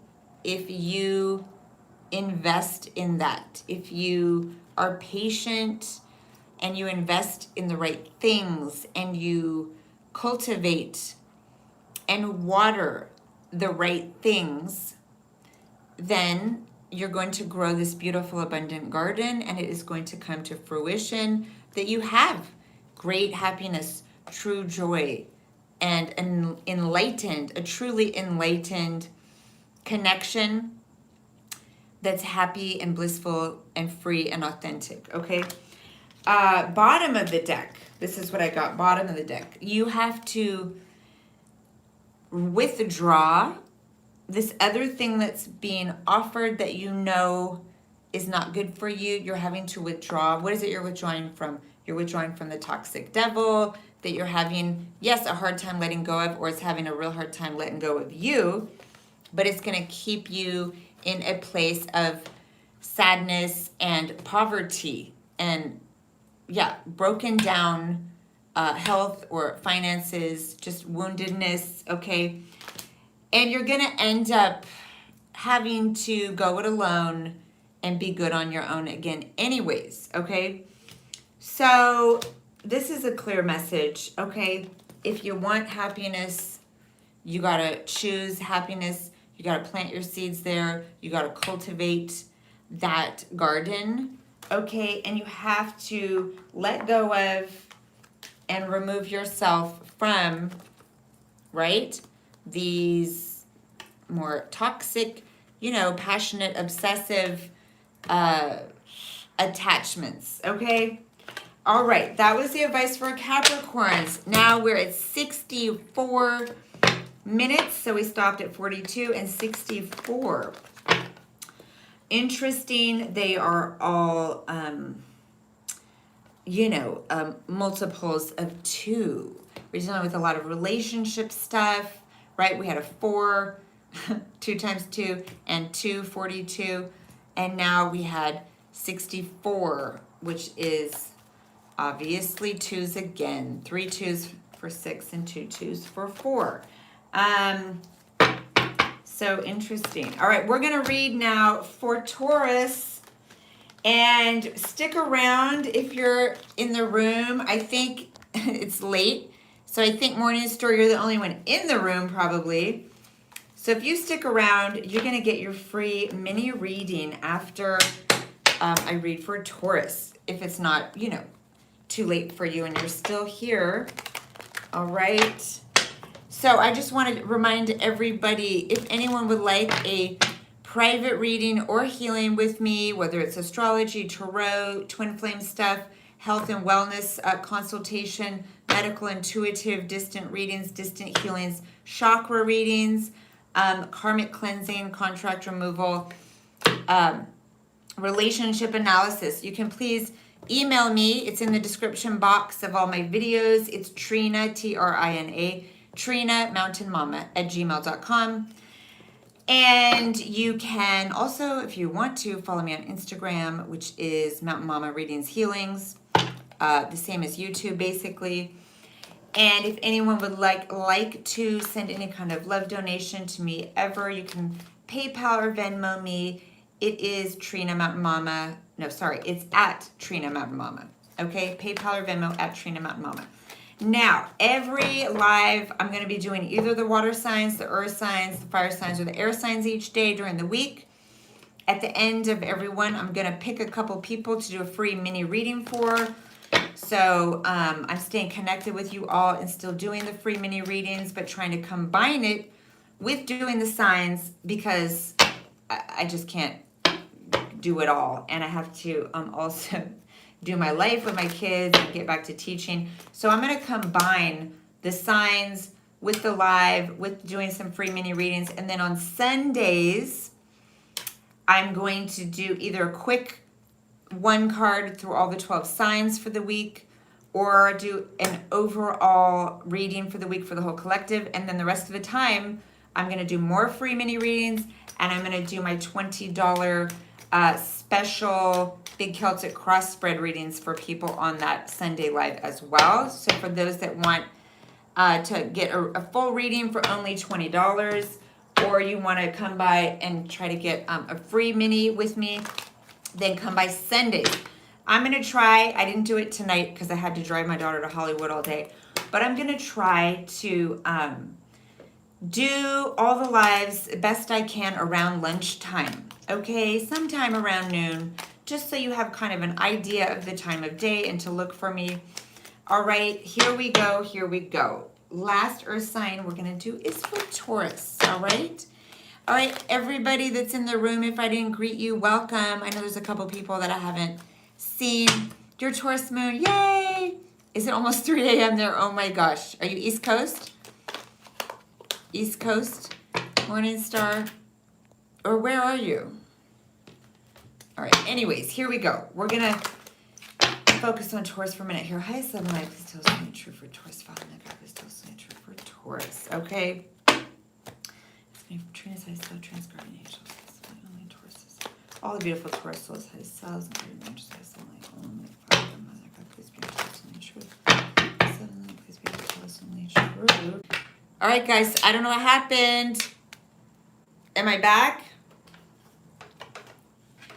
Speaker 1: if you invest in that. If you are patient and you invest in the right things and you cultivate and water the right things, then you're going to grow this beautiful abundant garden, and it is going to come to fruition that you have great happiness, true joy, and an enlightened, a truly enlightened connection that's happy and blissful and free and authentic, okay? Bottom of the deck, this is what I got, bottom of the deck. You have to withdraw this other thing that's being offered that you know is not good for you. You're having to withdraw. What is it you're withdrawing from? You're withdrawing from the toxic devil that you're having, yes, a hard time letting go of, or it's having a real hard time letting go of you, but it's going to keep you in a place of sadness and poverty and, yeah, broken down health or finances, just woundedness, okay? And you're going to end up having to go it alone and be good on your own again anyways, okay? So this is a clear message, okay? If you want happiness, you got to choose happiness. You got to plant your seeds there. You got to cultivate that garden, okay? And you have to let go of and remove yourself from, right, these more toxic, passionate, obsessive attachments, okay? All right, that was the advice for Capricorns. Now we're at 64 minutes, so we stopped at 42 and 64. Interesting, they are all, multiples of 2. We're dealing with a lot of relationship stuff, right? We had a 4, 2 times 2, and 2, 42. And now we had 64, which is obviously 2s again. 3 2s for 6 and 2 2s for 4. So interesting. All right, we're going to read now for Taurus. And stick around if you're in the room. I think it's late. So I think Morning Star, you're the only one in the room probably. So if you stick around, you're going to get your free mini reading after I read for Taurus. If it's not, you know, too late for you and you're still here. All right. So I just want to remind everybody, if anyone would like a private reading or healing with me, whether it's astrology, tarot, twin flame stuff, health and wellness consultation, medical, intuitive, distant readings, distant healings, chakra readings, karmic cleansing, contract removal, relationship analysis, you can please email me. It's in the description box of all my videos. It's Trina, Trina, trinamountainmama@gmail.com. And you can also, if you want to, follow me on Instagram, which is Mountain Mama Readings Healings. The same as YouTube, basically. And if anyone would like to send any kind of love donation to me ever, you can PayPal or Venmo me. It is Trina Mountain Mama. No, sorry, it's at Trina Mountain Mama. Okay, PayPal or Venmo at Trina Mountain Mama. Now, every live, I'm going to be doing either the water signs, the earth signs, the fire signs, or the air signs each day during the week. At the end of every one, I'm going to pick a couple people to do a free mini reading for. So I'm staying connected with you all and still doing the free mini readings, but trying to combine it with doing the signs because I just can't do it all. And I have to also do my life with my kids and get back to teaching. So I'm going to combine the signs with the live, with doing some free mini readings. And then on Sundays, I'm going to do either a quick one card through all the 12 signs for the week, or do an overall reading for the week for the whole collective. And then the rest of the time, I'm going to do more free mini readings, and I'm going to do my $20 special Big Celtic Cross Spread readings for people on that Sunday live as well. So for those that want to get a full reading for only $20, or you want to come by and try to get a free mini with me, then come by Sundays. I'm going to try, I didn't do it tonight because I had to drive my daughter to Hollywood all day, but I'm going to try to do all the lives best I can around lunchtime, okay? Sometime around noon, just so you have kind of an idea of the time of day and to look for me. All right, here we go, here we go. Last earth sign we're going to do is for Taurus, all right? All right, everybody that's in the room, if I didn't greet you, welcome. I know there's a couple people that I haven't seen. Your Taurus moon, yay! Is it almost 3 a.m. there? Oh my gosh. Are you East Coast? East Coast? Morning Star? Or where are you? All right, anyways, here we go. We're going to focus on Taurus for a minute here. Hi, 7 light, please tell us something true for Taurus. Father, my God, please tell us something true for Taurus. Okay. Trina's high soul, transcribing angels, only Tauruses. All the beautiful Taurus souls, high cells, and guardian angels, high soul, light, only Father, Mother, God, please be tell us only truth. Suddenly, please be tell us only truth. All right, guys, I don't know what happened. Am I back?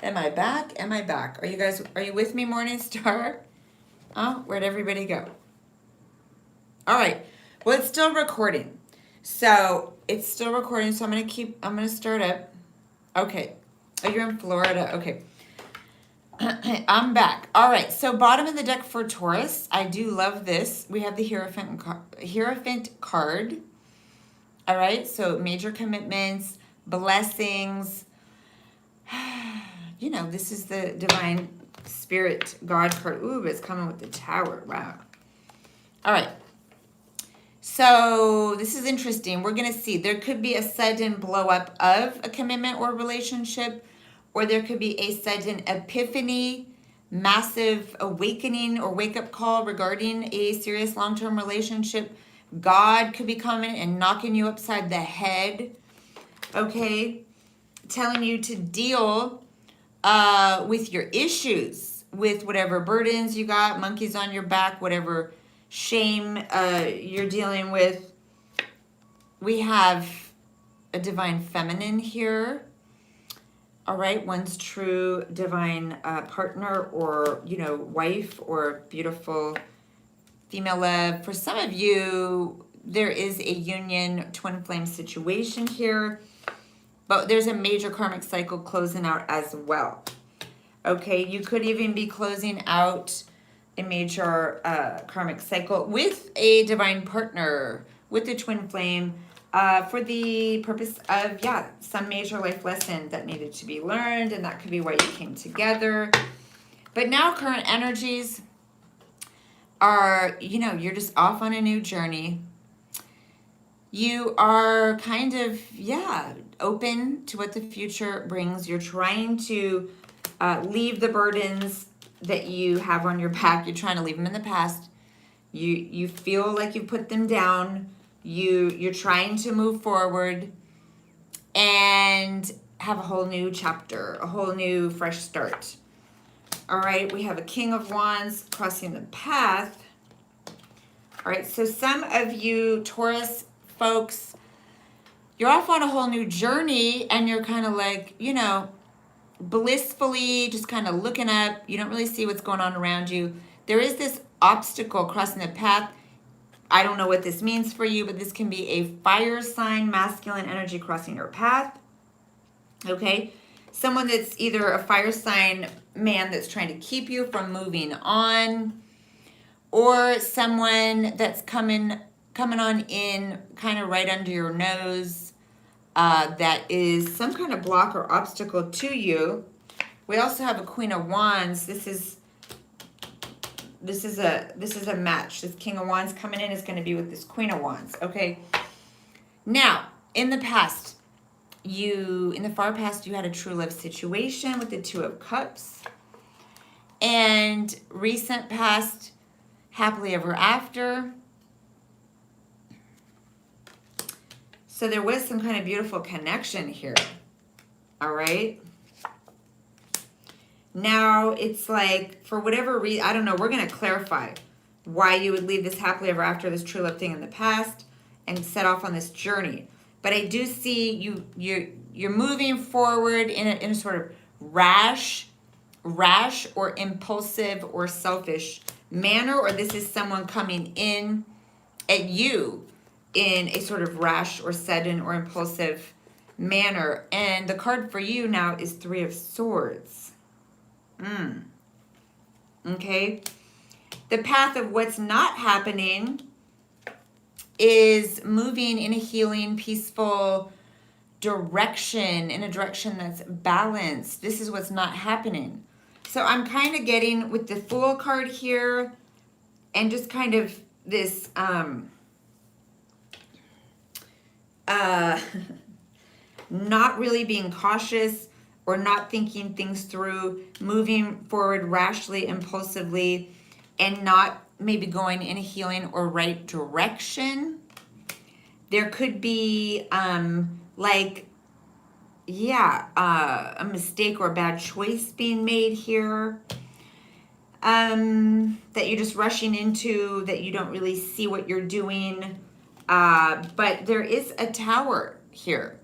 Speaker 1: Am I back? Am I back? Are you guys, are you with me, Morning Star? Oh, where'd everybody go? All right, well, it's still recording. So it's still recording, so I'm going to start up. Okay. Oh, you're in Florida. Okay. I'm back. All right. So bottom of the deck for Taurus. I do love this. We have the Hierophant card. All right. So major commitments, blessings. You know, this is the divine spirit God card. Ooh, but it's coming with the Tower. Wow. All right. So this is interesting. We're going to see. There could be a sudden blow up of a commitment or relationship, or there could be a sudden epiphany, massive awakening or wake up call regarding a serious long-term relationship. God could be coming and knocking you upside the head, okay? Telling you to deal with your issues, with whatever burdens you got, monkeys on your back, whatever shame you're dealing with. We have a divine feminine here. All right, one's true divine partner or, you know, wife or beautiful female love. For some of you, there is a union twin flame situation here, but there's a major karmic cycle closing out as well. Okay, you could even be closing out a major karmic cycle with a divine partner, with the twin flame, for the purpose of, yeah, some major life lesson that needed to be learned, and that could be why you came together. But now current energies are, you know, you're just off on a new journey. You are kind of, yeah, open to what the future brings. You're trying to leave the burdens that you have on your back. You're trying to leave them in the past. You feel like you've put them down. You're trying to move forward and have a whole new chapter, a whole new fresh start. All right, we have a King of Wands crossing the path. All right, so some of you Taurus folks, you're off on a whole new journey and you're kind of like, you know, blissfully just kind of looking up. You don't really see what's going on around you. There is this obstacle crossing the path. I don't know what this means for you, but this can be a fire sign, masculine energy crossing your path. Okay, someone that's either a fire sign man that's trying to keep you from moving on, or someone that's coming on in kind of right under your nose, that is some kind of block or obstacle to you. We also have a Queen of Wands. This is a match. This King of Wands coming in is going to be with this Queen of Wands. Okay. Now, in the past, in the far past, you had a true love situation with the Two of Cups. And recent past, happily ever after. So there was some kind of beautiful connection here. All right. Now it's like, for whatever reason, I don't know, we're going to clarify why you would leave this happily ever after, this true love thing in the past, and set off on this journey. But I do see you're moving forward in a sort of rash or impulsive or selfish manner, or this is someone coming in at you in a sort of rash or sudden or impulsive manner. And the card for you now is Three of Swords. Okay. The path of what's not happening is moving in a healing, peaceful direction, in a direction that's balanced. This is what's not happening. So I'm kind of getting with the Fool card here, and just kind of this not really being cautious or not thinking things through, moving forward rashly, impulsively, and not maybe going in a healing or right direction. There could be a mistake or a bad choice being made here, that you're just rushing into, that you don't really see what you're doing. But there is a Tower here.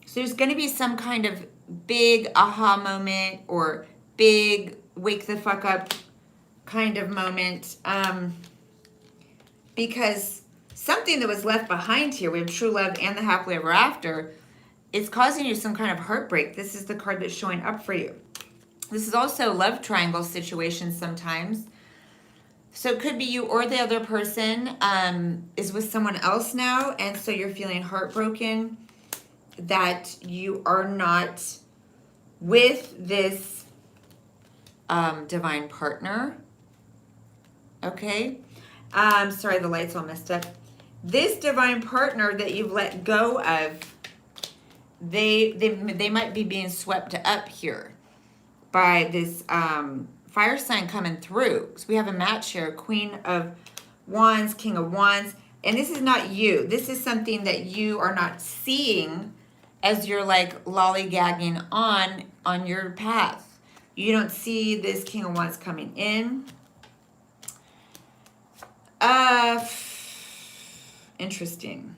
Speaker 1: So there's going to be some kind of big aha moment or big wake the fuck up kind of moment, because something that was left behind here, we have true love and the happily ever after, is causing you some kind of heartbreak. This is the card that's showing up for you. This is also love triangle situations sometimes. So it could be you or the other person is with someone else now, and so you're feeling heartbroken that you are not with this divine partner. Okay. Sorry, the light's all messed up. This divine partner that you've let go of, they might be being swept up here by this fire sign coming through. So we have a match here, Queen of Wands, King of Wands, and this is not you. This is something that you are not seeing as you're like lollygagging on your path. You don't see this King of Wands coming in. Interesting.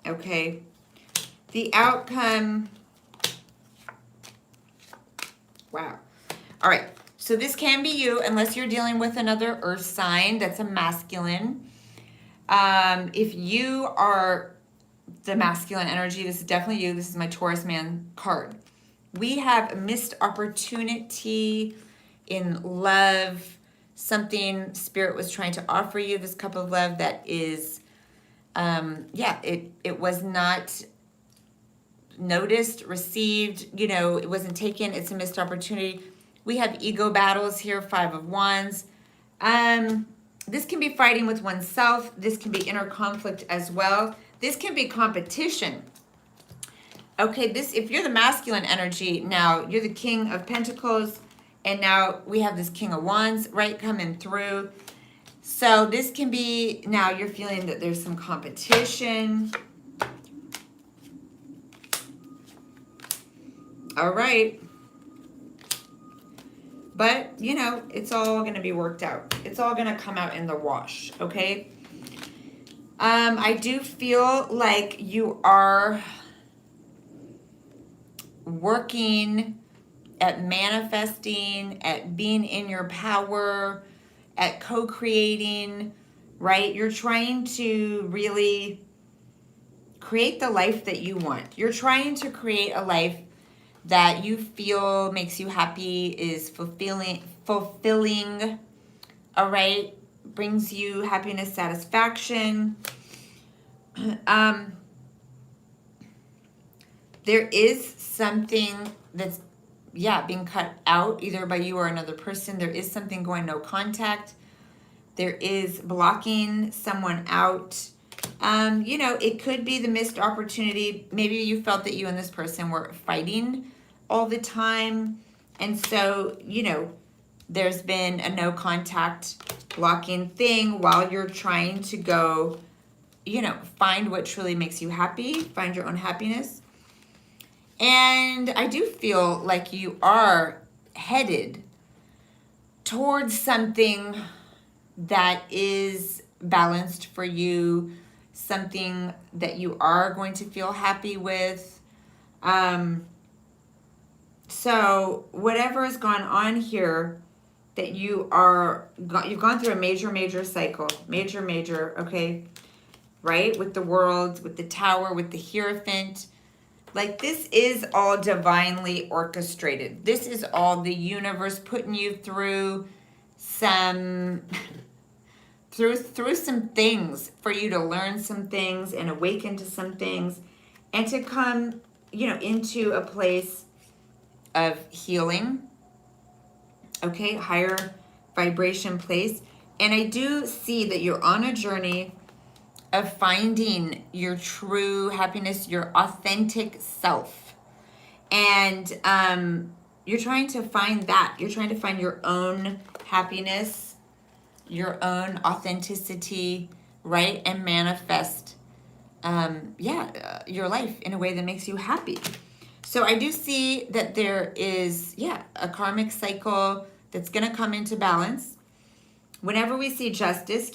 Speaker 1: Okay. The outcome, wow. All right, so this can be you unless you're dealing with another earth sign that's a masculine. If you are the masculine energy, this is definitely you. This is my Taurus man card. We have a missed opportunity in love, something Spirit was trying to offer you, this cup of love that is, it was not noticed, received, it wasn't taken. It's a missed opportunity. We have ego battles here, 5 of Wands. This can be fighting with oneself. This can be inner conflict as well. This can be competition. Okay, if you're the masculine energy, now you're the King of Pentacles, and now we have this King of Wands, right, coming through. So this can be, now you're feeling that there's some competition. All right. But, it's all going to be worked out. It's all going to come out in the wash, okay? I do feel like you are working at manifesting, at being in your power, at co-creating, right? You're trying to really create the life that you want. You're trying to create a life that you feel makes you happy, is fulfilling, all right? Brings you happiness, satisfaction. There is something that's, being cut out either by you or another person. There is something going no contact. There is blocking someone out. It could be the missed opportunity. Maybe you felt that you and this person were fighting all the time. And so, there's been a no contact blocking thing while you're trying to go, find what truly makes you happy, find your own happiness. And I do feel like you are headed towards something that is balanced for you, something that you are going to feel happy with. So whatever has gone on here, that you've gone through a major cycle, major, okay, right? With the World, with the Tower, with the Hierophant. Like, this is all divinely orchestrated. This is all the universe putting you through some through some things for you to learn some things and awaken to some things and to come, into a place of healing. Okay, higher vibration place. And I do see that you're on a journey of finding your true happiness, your authentic self. And you're trying to find that. You're trying to find your own happiness, your own authenticity, right? And manifest, your life in a way that makes you happy. So I do see that there is, a karmic cycle that's going to come into balance. Whenever we see justice,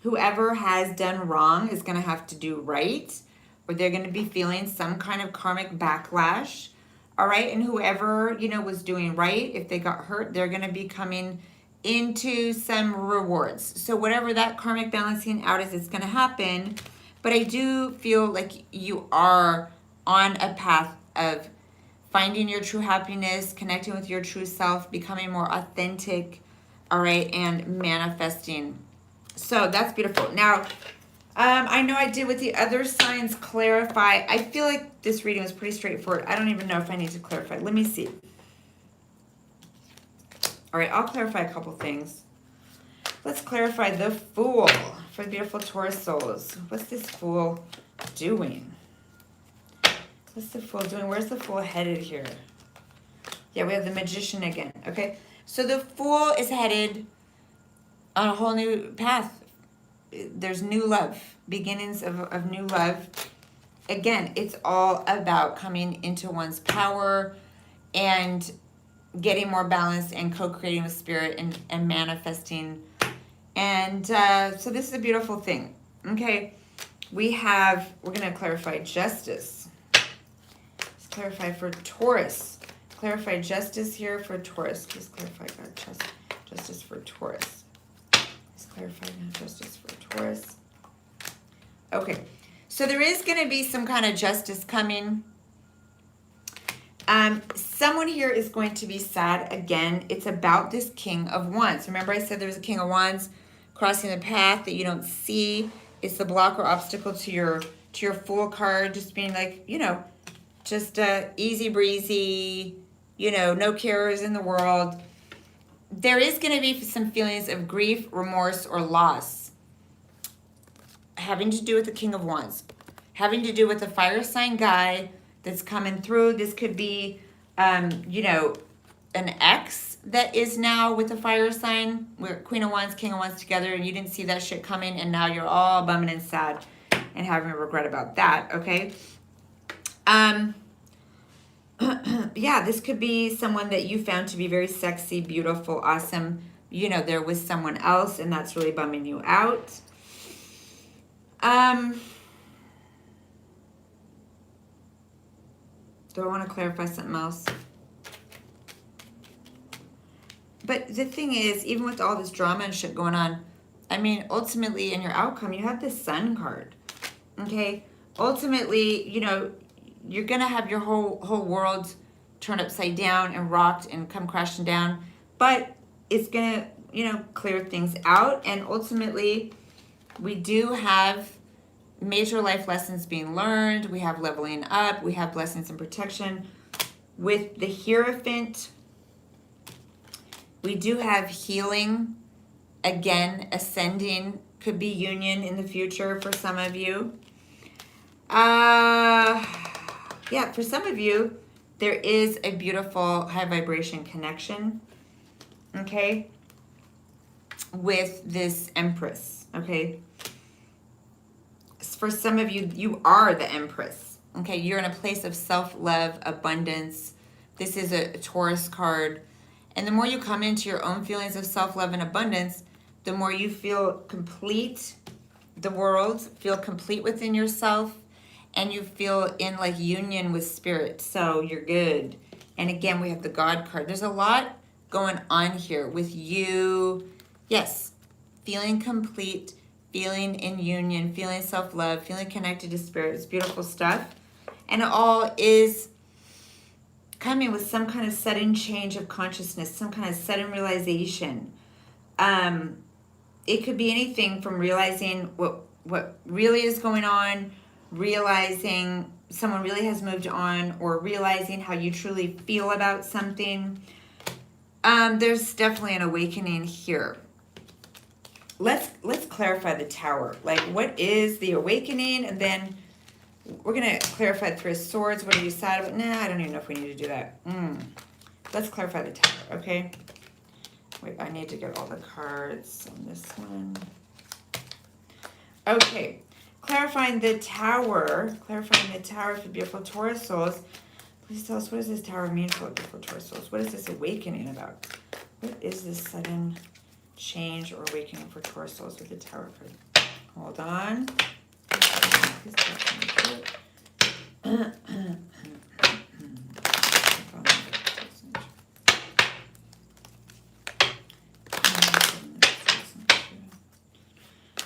Speaker 1: whoever has done wrong is going to have to do right, or they're going to be feeling some kind of karmic backlash. All right. And whoever, was doing right, if they got hurt, they're going to be coming into some rewards. So whatever that karmic balancing out is, it's going to happen. But I do feel like you are on a path of finding your true happiness, connecting with your true self, becoming more authentic, all right, and manifesting. So that's beautiful. Now, I know I did with the other signs clarify. I feel like this reading was pretty straightforward. I don't even know if I need to clarify. Let me see. All right, I'll clarify a couple things. Let's clarify the Fool for the beautiful Taurus souls. What's this Fool doing? What's the Fool doing? Where's the Fool headed here? Yeah, we have the Magician again. Okay, so the Fool is headed on a whole new path. There's new love, beginnings of new love. Again, it's all about coming into one's power and getting more balanced and co-creating with spirit and manifesting. And so this is a beautiful thing. Okay, we're going to clarify justice. clarify for Taurus. Clarify justice here for Taurus. Please clarify, God, justice for Taurus. Please clarify now justice for Taurus. Okay, so there is going to be some kind of justice coming. Someone here is going to be sad again. It's about this King of Wands. Remember I said there's a King of Wands crossing the path that you don't see. It's the block or obstacle to your Fool card, just being like, you know, just easy breezy, you know, no cares in the world. There is going to be some feelings of grief, remorse, or loss having to do with the King of Wands, having to do with the fire sign guy that's coming through. This could be, you know, an ex that is now with the fire sign. We're Queen of Wands, King of Wands together, and you didn't see that shit coming, and now you're all bumming and sad and having a regret about that, okay? Yeah, this could be someone that you found to be very sexy, beautiful, awesome. You know, there was someone else, and that's really bumming you out. Do I want to clarify something else? But the thing is, even with all this drama and shit going on, I mean, ultimately in your outcome, you have the Sun card, okay? Ultimately, you know, you're going to have your whole world turned upside down and rocked and come crashing down, but it's going to, you know, clear things out. And ultimately, we do have major life lessons being learned. We have leveling up. We have blessings and protection. With the Hierophant, we do have healing. Again, ascending. Could be union in the future for some of you. Yeah, for some of you, there is a beautiful high vibration connection, okay, with this Empress, okay? For some of you, you are the Empress, okay? You're in a place of self-love, abundance. This is a Taurus card. And the more you come into your own feelings of self-love and abundance, the more you feel complete, the world, feel complete within yourself, and you feel in like union with spirit. So you're good. And again, we have the God card. There's a lot going on here with you. Yes, feeling complete, feeling in union, feeling self-love, feeling connected to spirit. It's beautiful stuff. And it all is coming with some kind of sudden change of consciousness, some kind of sudden realization. It could be anything from realizing what really is going on, realizing someone really has moved on, or realizing how you truly feel about something. There's definitely an awakening here. Let's clarify the Tower. Like, what is the awakening? And then we're going to clarify the Three of Swords. What are you sad about? Nah, I don't even know if we need to do that. Let's clarify the Tower, okay? Wait, I need to get all the cards on this one. Okay. Clarifying the Tower for beautiful Taurus souls. Please tell us, what does this Tower mean for beautiful Taurus souls? What is this awakening about? What is this sudden change or awakening for Taurus souls with the Tower card? Hold on.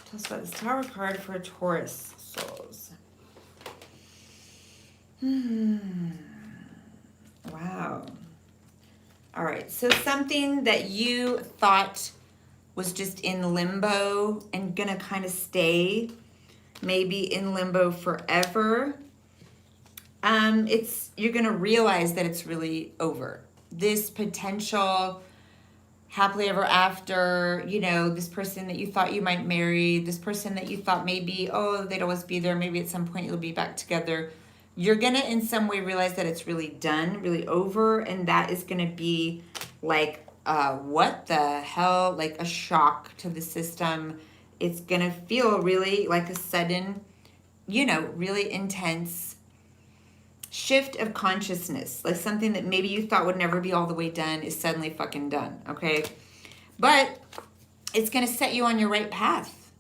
Speaker 1: Tell us about this Tower card for Taurus souls. Wow. All right. So something that you thought was just in limbo and gonna kind of stay maybe in limbo forever. You're gonna realize that it's really over. This potential happily ever after, you know, this person that you thought you might marry, this person that you thought maybe, oh, they'd always be there, maybe at some point you'll be back together. You're gonna in some way realize that it's really done, really over, and that is gonna be like, what the hell, like a shock to the system. It's gonna feel really like a sudden, you know, really intense shift of consciousness, like something that maybe you thought would never be all the way done is suddenly fucking done, okay? But it's going to set you on your right path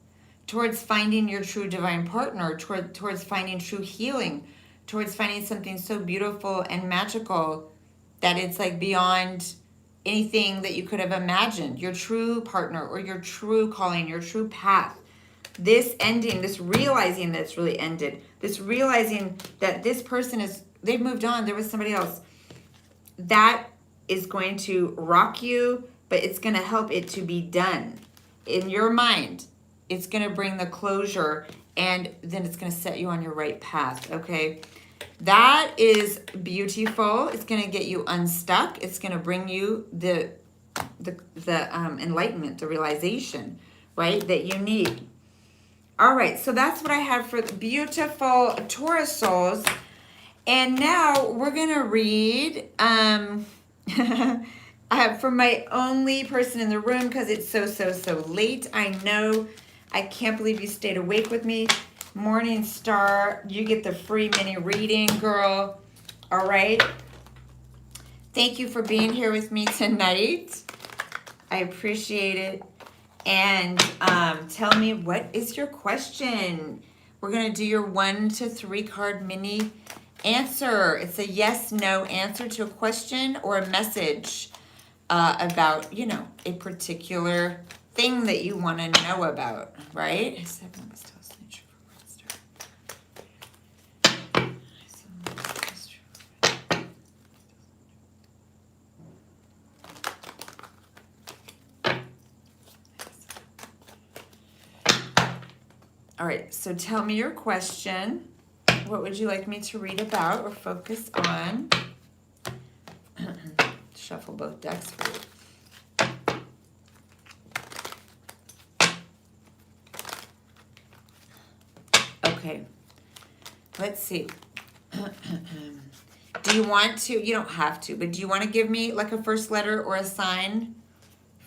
Speaker 1: towards finding your true divine partner, towards finding true healing, towards finding something so beautiful and magical that it's like beyond anything that you could have imagined. Your true partner or your true calling, your true path. This ending, this realizing that it's really ended, this realizing that this person is, they've moved on, there was somebody else. That is going to rock you, but it's going to help it to be done. In your mind, it's going to bring the closure, and then it's going to set you on your right path, okay? That is beautiful. It's going to get you unstuck. It's going to bring you the enlightenment, the realization, right, that you need. All right, so that's what I have for the beautiful Taurus souls. And now we're going to read for my only person in the room because it's so late. I know. I can't believe you stayed awake with me. Morning Star, you get the free mini reading, girl. All right. Thank you for being here with me tonight. I appreciate it. And tell me, what is your question? We're going to do your 1 to 3 card mini answer. It's a yes, no answer to a question or a message about, you know, a particular thing that you want to know about, right? All right, so tell me your question. What would you like me to read about or focus on? Shuffle both decks for you. Okay, let's see. Do you want to, you don't have to, but do you want to give me like a first letter or a sign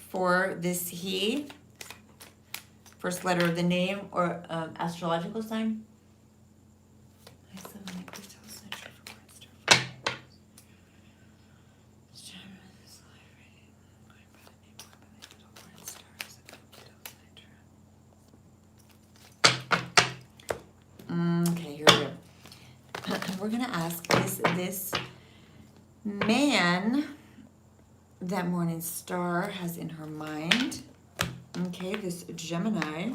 Speaker 1: for this he? First letter of the name or astrological sign? Okay, here we go. We're going to ask, is this man that Morning Star has in her mind, okay, this Gemini.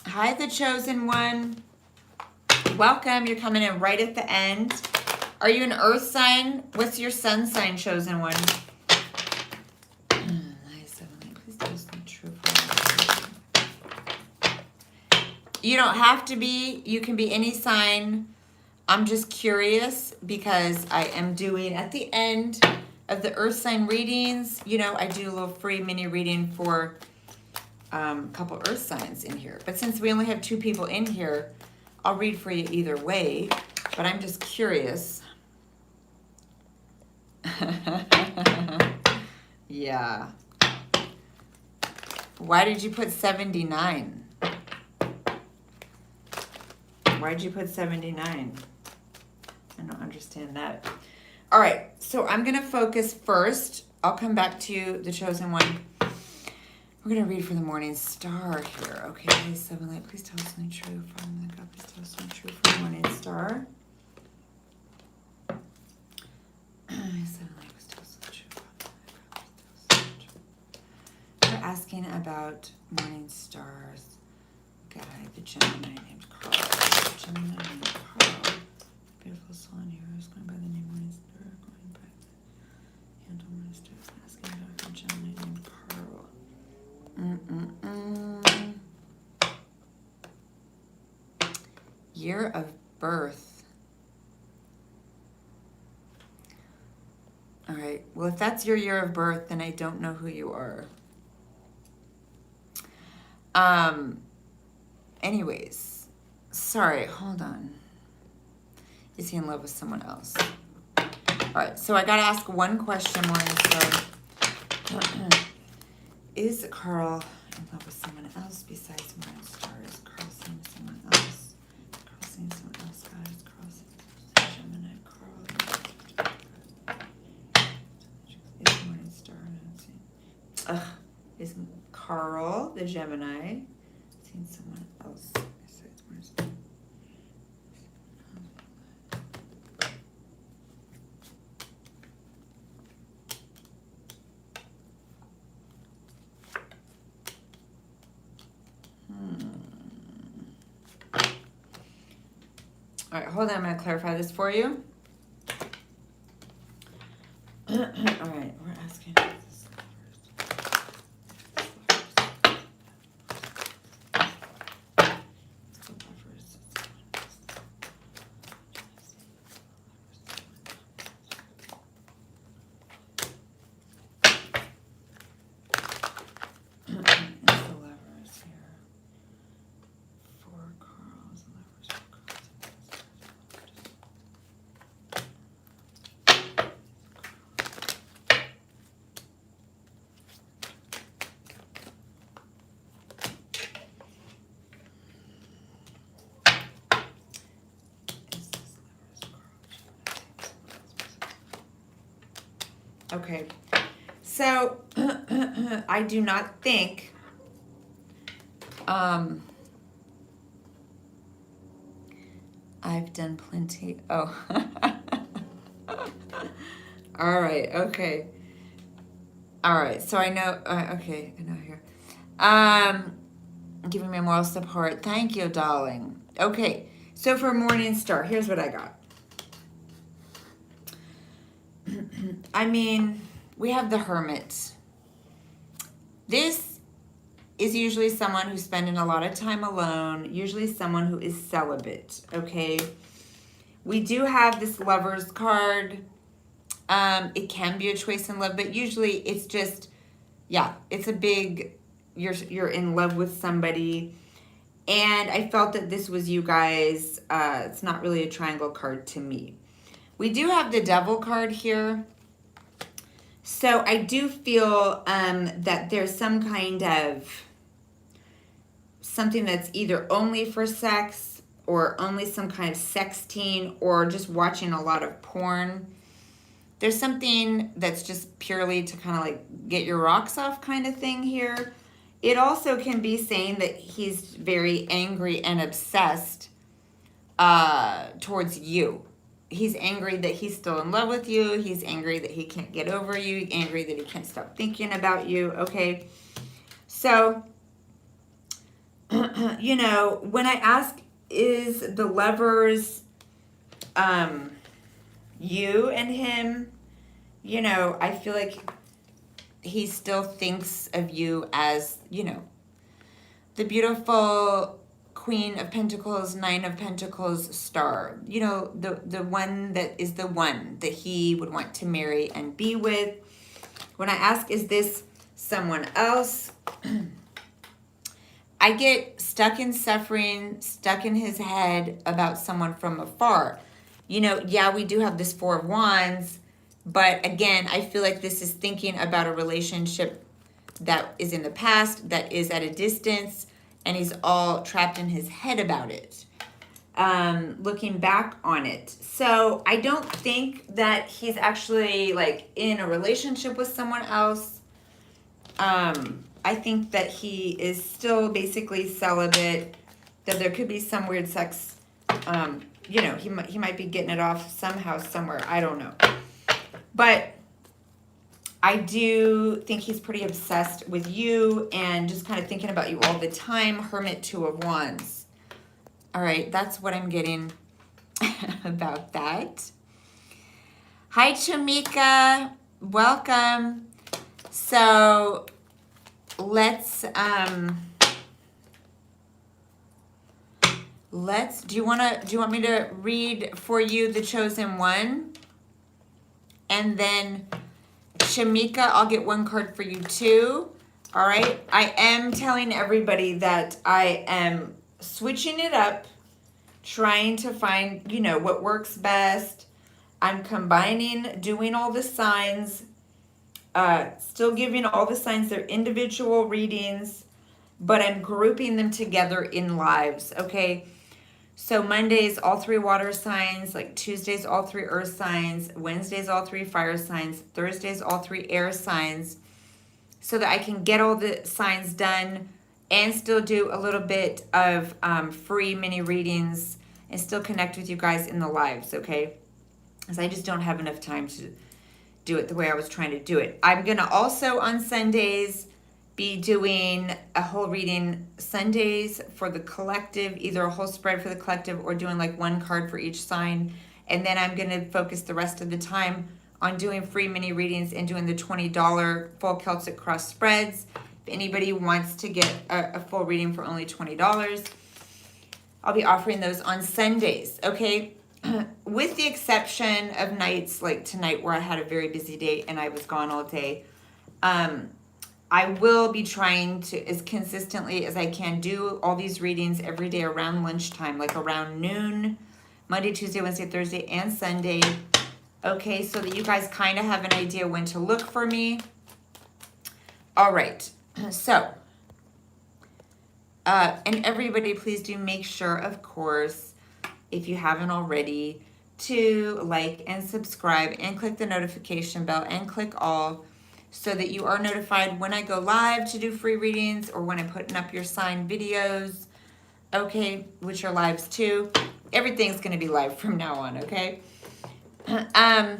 Speaker 1: Hi, the chosen one. Welcome. You're coming in right at the end. Are you an earth sign? What's your sun sign, chosen one? Please tell us the truth. You don't have to be. You can be any sign. I'm just curious because I am doing at the end of the earth sign readings, you know, I do a little free mini reading for a couple earth signs in here. But since we only have 2 people in here, I'll read for you either way. But I'm just curious. Yeah. Why did you put 79? Why did you put 79? I don't understand that. All right, so I'm going to focus first. I'll come back to you, the chosen one. We're going to read for the Morning Star here. Okay, 7 light, please tell us something true from the God. Please tell us something true from the Morning Star. 7 light, please tell us something true from the God. Please tell us something true. We're asking about Morning Star's guy, the Gemini named Carl. Gemini named Carl. Beautiful soul in here who's going by the name Morning Star, going by the handle Morning Star, asking about the Gemini named Carl. Year of birth. All right, well, if that's your year of birth, then I don't know who you are. Anyways, sorry, hold on. Is he in love with someone else? All right, so I gotta ask one question more. So, is Carl in love with someone else besides Morning Star? Is Carl seeing someone else? Carl seeing someone else? God, is Carl seeing Gemini? Carl is Morning Star. Is Carl the Gemini seeing someone else besides Morning Star? All right, hold on. I'm going to clarify this for you. All right, we're asking. Okay, so I do not think I've done plenty. Oh, all right, okay, all right. So I know. Okay, I know here. Giving me moral support. Thank you, darling. Okay, so for Morning Star, here's what I got. I mean, we have the Hermit. This is usually someone who's spending a lot of time alone, usually someone who is celibate, okay? We do have this Lovers card. It can be a choice in love, but usually it's just, yeah, it's a big, you're in love with somebody. And I felt that this was you guys. It's not really a triangle card to me. We do have the Devil card here. So I do feel that there's some kind of something that's either only for sex or only some kind of sexting or just watching a lot of porn. There's something that's just purely to kind of like get your rocks off kind of thing here. It also can be saying that he's very angry and obsessed towards you. He's angry that he's still in love with you. He's angry that he can't get over you. Angry that he can't stop thinking about you. Okay. So, you know, when I ask, is the Lovers you and him, you know, I feel like he still thinks of you as, you know, the beautiful Queen of Pentacles, Nine of Pentacles star. You know, the one that is the one that he would want to marry and be with. When I ask, is this someone else? I get stuck in suffering, stuck in his head about someone from afar. You know, yeah, we do have this Four of Wands, but again, I feel like this is thinking about a relationship that is in the past, that is at a distance, and he's all trapped in his head about it, looking back on it. So I don't think that he's actually like in a relationship with someone else. I think that he is still basically celibate, that there could be some weird sex. You know, he might be getting it off somehow, somewhere. I don't know. But I do think he's pretty obsessed with you and just kind of thinking about you all the time. Hermit, Two of Wands. All right, that's what I'm getting about that. Hi, Chamika. Welcome. So let's do you want me to read for you the Chosen One? And then Shamika, I'll get one card for you too. All right. I am telling everybody that I am switching it up, trying to find, you know, what works best. I'm combining, doing all the signs, still giving all the signs their individual readings, but I'm grouping them together in lives. Okay. So Mondays, all three water signs, like Tuesdays, all three earth signs, Wednesdays, all three fire signs, Thursdays, all three air signs, so that I can get all the signs done and still do a little bit of free mini readings and still connect with you guys in the lives, okay? Because I just don't have enough time to do it the way I was trying to do it. I'm going to also on Sundays be doing a whole reading Sundays for the collective, either a whole spread for the collective or doing like one card for each sign. And then I'm going to focus the rest of the time on doing free mini readings and doing the $20 full Celtic cross spreads. If anybody wants to get a full reading for only $20, I'll be offering those on Sundays, okay? With the exception of nights like tonight where I had a very busy day and I was gone all day. I will be trying to, as consistently as I can, do all these readings every day around lunchtime, like around noon, Monday, Tuesday, Wednesday, Thursday, and Sunday. Okay, so that you guys kind of have an idea when to look for me. All right, so, and everybody, please do make sure, of course, if you haven't already, to like and subscribe and click the notification bell and click all, so that you are notified when I go live to do free readings or when I'm putting up your signed videos, okay, which are lives too. Everything's going to be live from now on, okay? I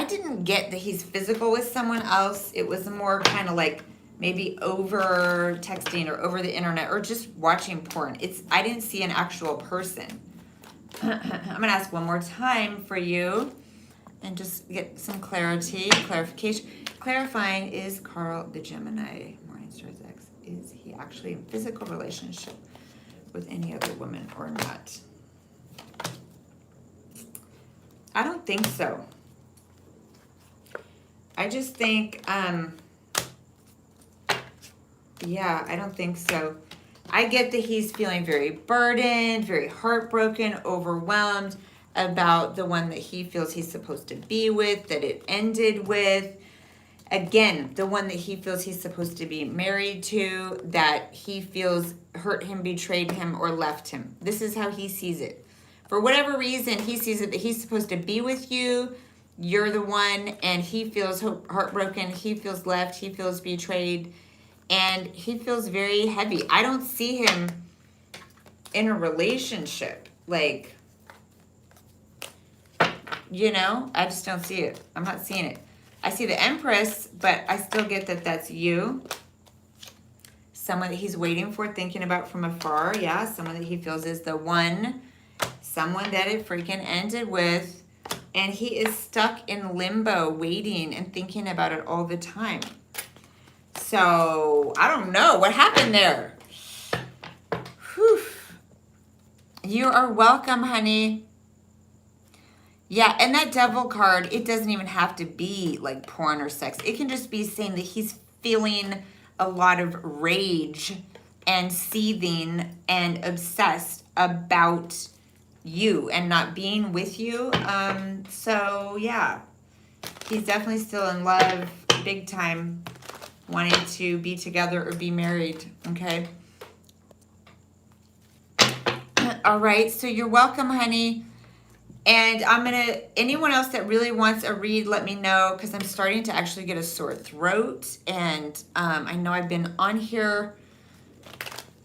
Speaker 1: didn't get that he's physical with someone else. It was more kind of like maybe over texting or over the internet or just watching porn. I didn't see an actual person. I'm going to ask one more time for you. And just get some clarification. Clarifying, is Carl the Gemini, Morningstar's ex, is he actually in physical relationship with any other woman or not? I don't think so. I just think, yeah, I don't think so. I get that he's feeling very burdened, very heartbroken, overwhelmed about the one that he feels he's supposed to be with, that it ended with. Again, the one that he feels he's supposed to be married to, that he feels hurt him, betrayed him, or left him. This is how he sees it. For whatever reason, he sees it that he's supposed to be with you, you're the one, and he feels heartbroken, he feels left, he feels betrayed, and he feels very heavy. I don't see him in a relationship, like, you know, I just don't see it. I'm not seeing it. I see the Empress, but I still get that that's you. Someone that he's waiting for, thinking about from afar. Yeah, someone that he feels is the one. Someone that it freaking ended with. And he is stuck in limbo, waiting and thinking about it all the time. So, I don't know. What happened there? Whew. You are welcome, honey. Yeah, and that Devil card, it doesn't even have to be like porn or sex. It can just be saying that he's feeling a lot of rage and seething and obsessed about you and not being with you. So, yeah, he's definitely still in love, big time, wanting to be together or be married, okay? All right, so you're welcome, honey. And I'm going to, anyone else that really wants a read, let me know, because I'm starting to actually get a sore throat. And I know I've been on here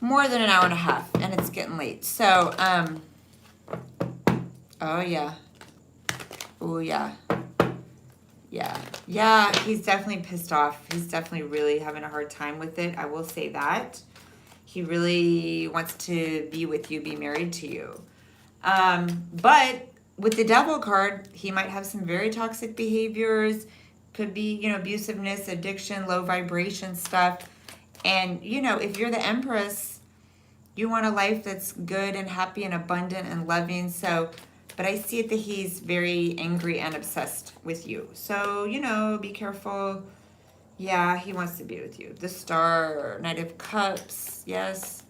Speaker 1: more than an hour and a half, and it's getting late. So, oh, yeah. Oh, yeah. Yeah, he's definitely pissed off. He's definitely really having a hard time with it. I will say that. He really wants to be with you, be married to you. But with the Devil card, he might have some very toxic behaviors. Could be, you know, abusiveness, addiction, low vibration stuff. And, you know, if you're the Empress, you want a life that's good and happy and abundant and loving. So, but I see it that he's very angry and obsessed with you. So, you know, be careful. Yeah, he wants to be with you. The Star, Knight of Cups, yes.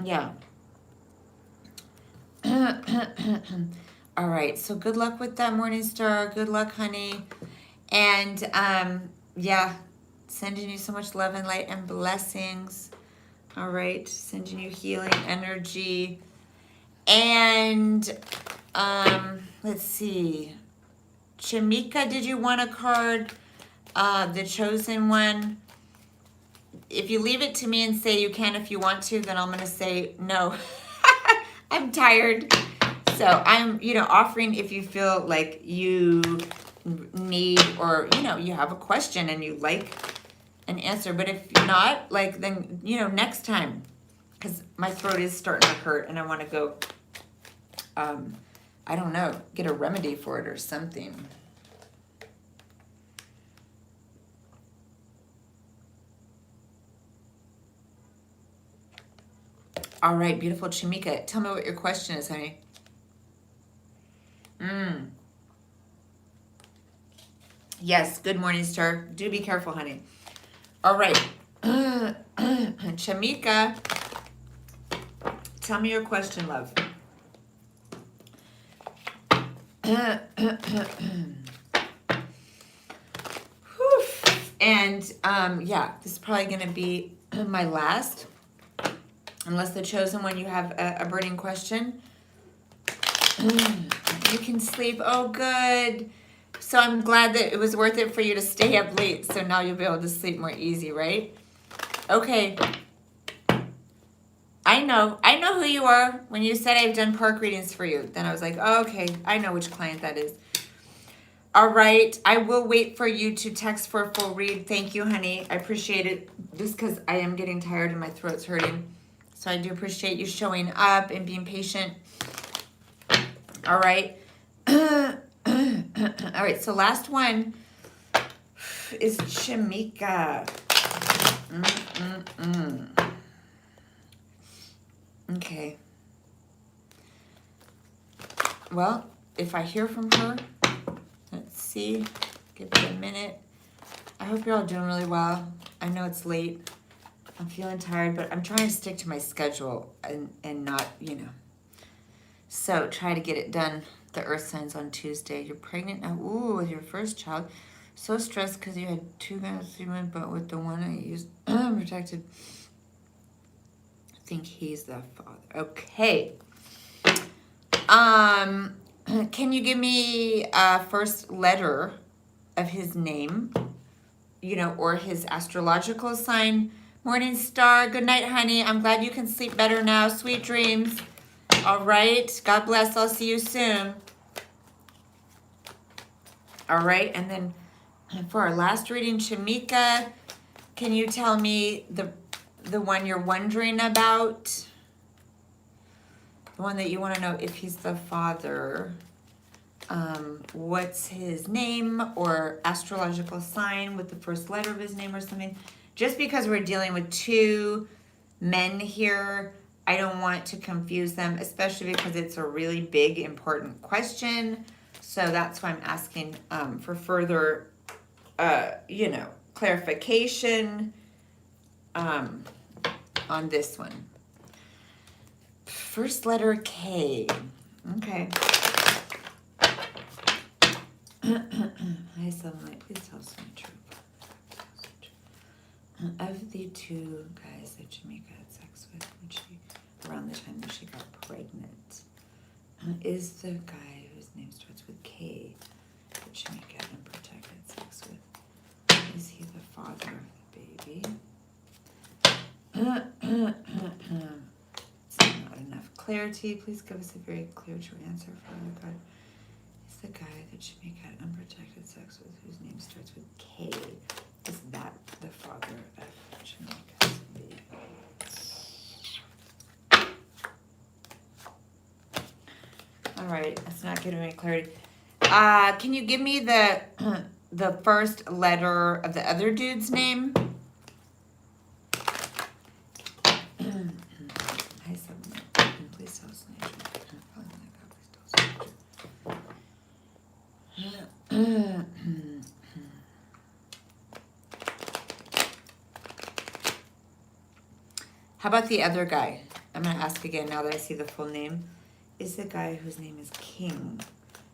Speaker 1: Yeah. All right, so good luck with that, Morning Star. Good luck, honey. And, yeah, sending you so much love and light and blessings. All right, sending you healing energy. And, let's see. Chamika, did you want a card? The Chosen One. If you leave it to me and say you can if you want to, then I'm going to say no. I'm tired. So I'm, you know, offering if you feel like you need, or, you know, you have a question and you like an answer. But if not, like, then, you know, next time, because my throat is starting to hurt and I want to go, I don't know, get a remedy for it or something. All right, beautiful Chamika. Tell me what your question is, honey. Yes, good morning, star. Do be careful, honey. All right. Chamika, tell me your question, love. And yeah, this is probably going to be my last, unless the chosen one, you have a burning question. You can sleep. Oh, good. So I'm glad that it was worth it for you to stay up late. So now you'll be able to sleep more easy, right? Okay. I know who you are. When you said I've done park readings for you, then I was like, oh, okay, I know which client that is. All right. I will wait for you to text for a full read. Thank you, honey. I appreciate it, just because I am getting tired and my throat's hurting. So I do appreciate you showing up and being patient. All right. All right, so last one is Chamika. Okay. Well, if I hear from her, let's see. Give it a minute. I hope you're all doing really well. I know it's late. I'm feeling tired, but I'm trying to stick to my schedule and not, you know. So try to get it done. The earth signs on Tuesday. You're pregnant now. Ooh, with your first child. So stressed because you had 2 guys, 3 men, but with the one I used protected. I think he's the father. Okay. Can you give me a first letter of his name, you know, or his astrological sign? Morning star. Good night, honey. I'm glad you can sleep better now. Sweet dreams. All right. God bless. I'll see you soon. All right. And then for our last reading, Chamika, can you tell me the one you're wondering about? The one that you want to know if he's the father. What's his name or astrological sign with the first letter of his name or something? Just because we're dealing with 2 men here, I don't want to confuse them, especially because it's a really big, important question. So that's why I'm asking for further, you know, clarification on this one. First letter K. Okay. Hi, sunlight. Please tell us my truth. Of the 2 guys that Chamika had sex with when around the time that she got pregnant, is the guy whose name starts with K that Chamika had unprotected sex with, is he the father of the baby? It's not enough clarity. Please give us a very clear, true answer, Father God. Is the guy that Chamika had unprotected sex with, whose name starts with K, is that the father of Chamika's baby? All right, that's not giving me clarity. Can you give me the first letter of the other dude's name? Please tell us. How about the other guy? I'm going to ask again now that I see the full name. Is the guy whose name is King,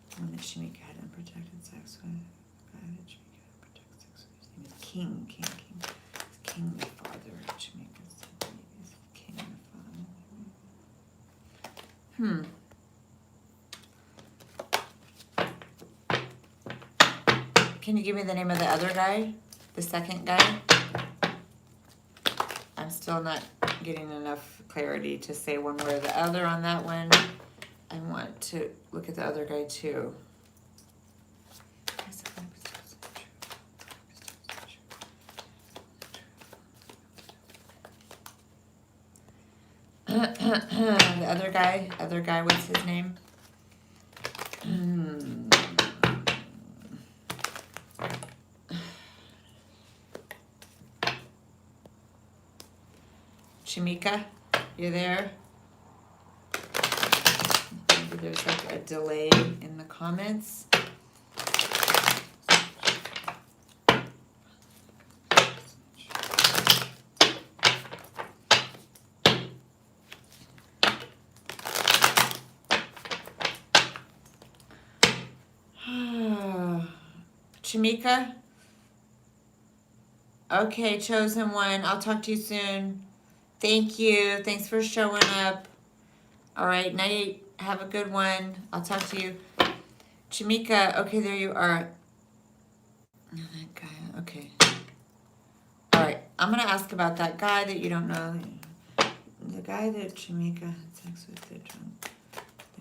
Speaker 1: the one that Chamika had unprotected sex with? The guy that Chamika had unprotected sex with, his name is King. Is King the father of Chamika's baby? Is King the father? Can you give me the name of the other guy? The second guy? I'm still not getting enough clarity to say one way or the other on that one. I want to look at the other guy too. The other guy, what's his name? Shamika, you there? Maybe there's like a delay in the comments. Shamika? Okay, chosen one. I'll talk to you soon. Thank you. Thanks for showing up. All right, night. Have a good one. I'll talk to you. Shamika, okay, there you are. Oh, that guy, okay. All right, I'm going to ask about that guy that you don't know. The guy that Shamika had sex with, the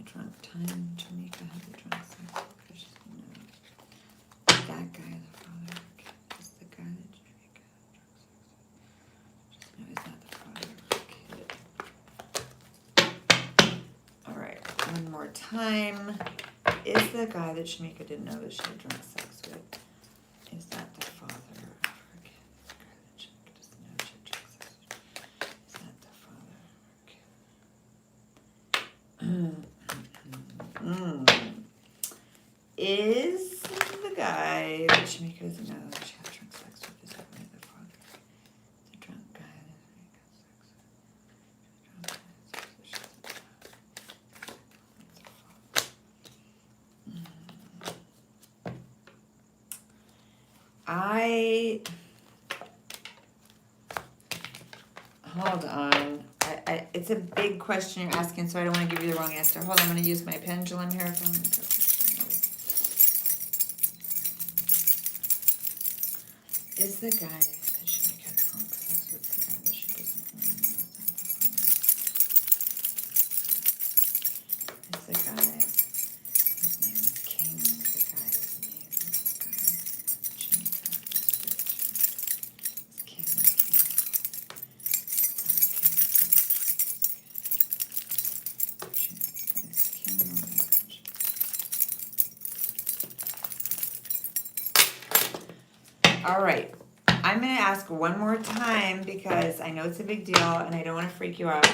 Speaker 1: drunk time. Shamika had the drunk sex with. That guy, the father. Okay, that's the guy that Shamika had drunk sex with. Just know he's not the father. Okay. All right, one more time. Is the guy that Shamika didn't know that she had drunk sex with, is that the father? I forget. The guy that Shamika doesn't know she had drunk sex with. Is that the father? Is the guy that Shamika doesn't know that she had drunk sex with, is that really the father? The drunk guy that Shamika had sex with. Hold on. It's a big question you're asking, so I don't want to give you the wrong answer. Hold on, I'm going to use my pendulum here. Is the guy that Shamika had drunk sex with the guy that she doesn't know? Is the guy, his name is King, the guy's name is the guy Shamika was with. It's King. All right, I'm going to ask one more time because I know it's a big deal and I don't want to freak you out.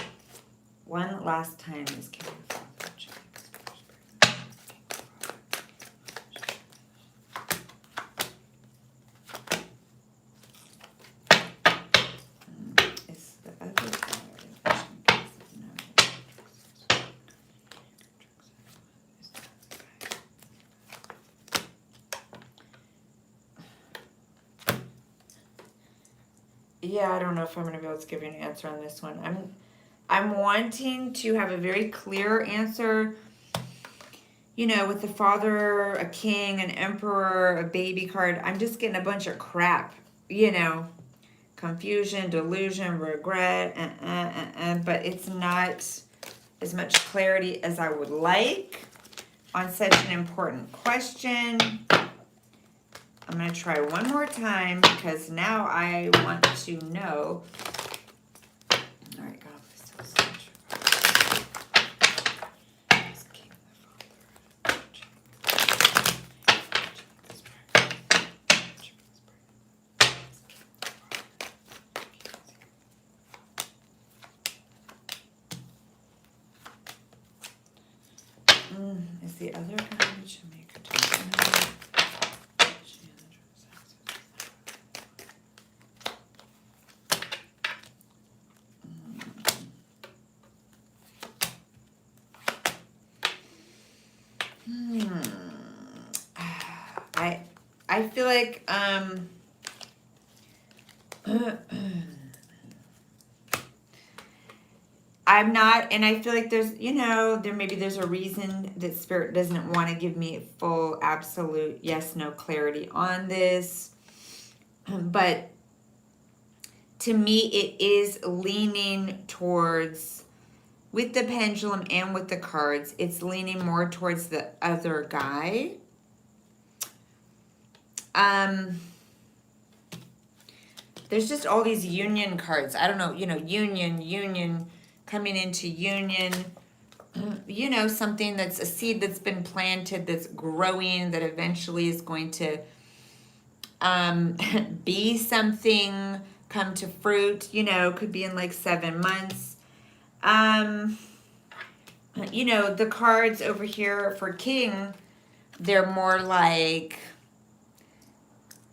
Speaker 1: One last time is King of Father. Is the other father? Yeah, I don't know if I'm going to be able to give you an answer on this one. I'm wanting to have a very clear answer, you know, with the father, a king, an emperor, a baby card. I'm just getting a bunch of crap, you know, confusion, delusion, regret, but it's not as much clarity as I would like on such an important question. I'm going to try one more time because now I want to know. All right, God, please tell us the truth. Is the other guy that should make a I feel like I'm not, and I feel like there's, you know, there's a reason that Spirit doesn't want to give me full, absolute yes, no clarity on this. But to me, it is leaning towards, with the pendulum and with the cards, it's leaning more towards the other guy. There's just all these union cards. I don't know, you know, union, coming into union. You know, something that's a seed that's been planted, that's growing, that eventually is going to be something, come to fruit, you know, could be in like 7 months. You know, the cards over here for King, they're more like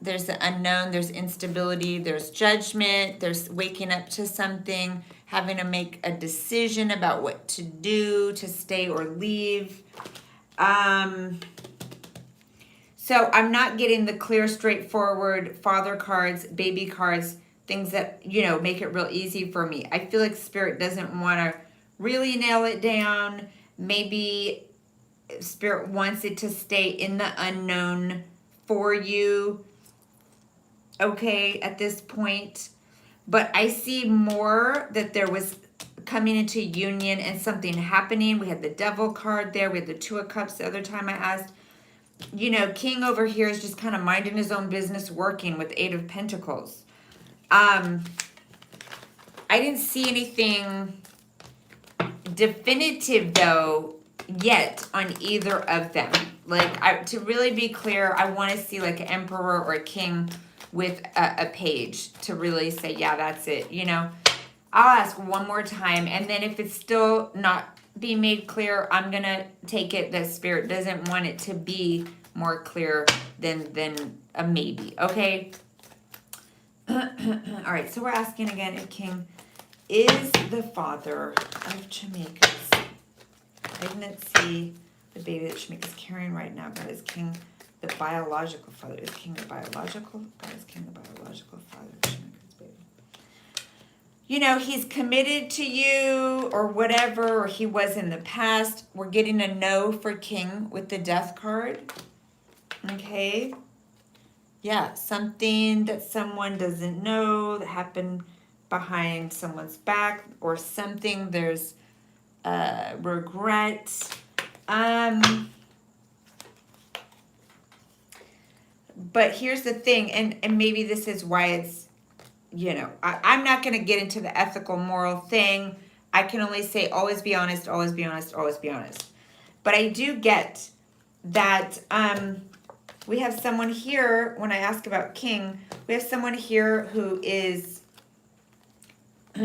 Speaker 1: there's the unknown, there's instability, there's judgment, there's waking up to something, having to make a decision about what to do, to stay or leave. So I'm not getting the clear, straightforward father cards, baby cards, things that, you know, make it real easy for me. I feel like Spirit doesn't want to really nail it down. Maybe Spirit wants it to stay in the unknown for you, okay, at this point. But I see more that there was coming into union and something happening. We had the Devil card there. We had the Two of Cups the other time I asked. You know, King over here is just kind of minding his own business, working with Eight of Pentacles. I didn't see anything definitive, though, yet on either of them. Like, to really be clear, I want to see like an Emperor or a King with a page to really say, yeah, that's it. You know, I'll ask one more time, and then if it's still not being made clear, I'm gonna take it that Spirit doesn't want it to be more clear than a maybe. Okay. All right, so we're asking again if King is the father of Shamika's. I didn't see the baby that Shamika's carrying right now, but is King the biological father? Is King the biological? Or is King the biological father of Shamika's baby? You know, he's committed to you or whatever, or he was in the past. We're getting a no for King with the Death card. Okay. Yeah, something that someone doesn't know that happened behind someone's back or something. There's regret. But here's the thing, and maybe this is why it's, you know, I'm not going to get into the ethical, moral thing. I can only say always be honest, always be honest, always be honest. But I do get that we have someone here, when I ask about King, we have someone here who is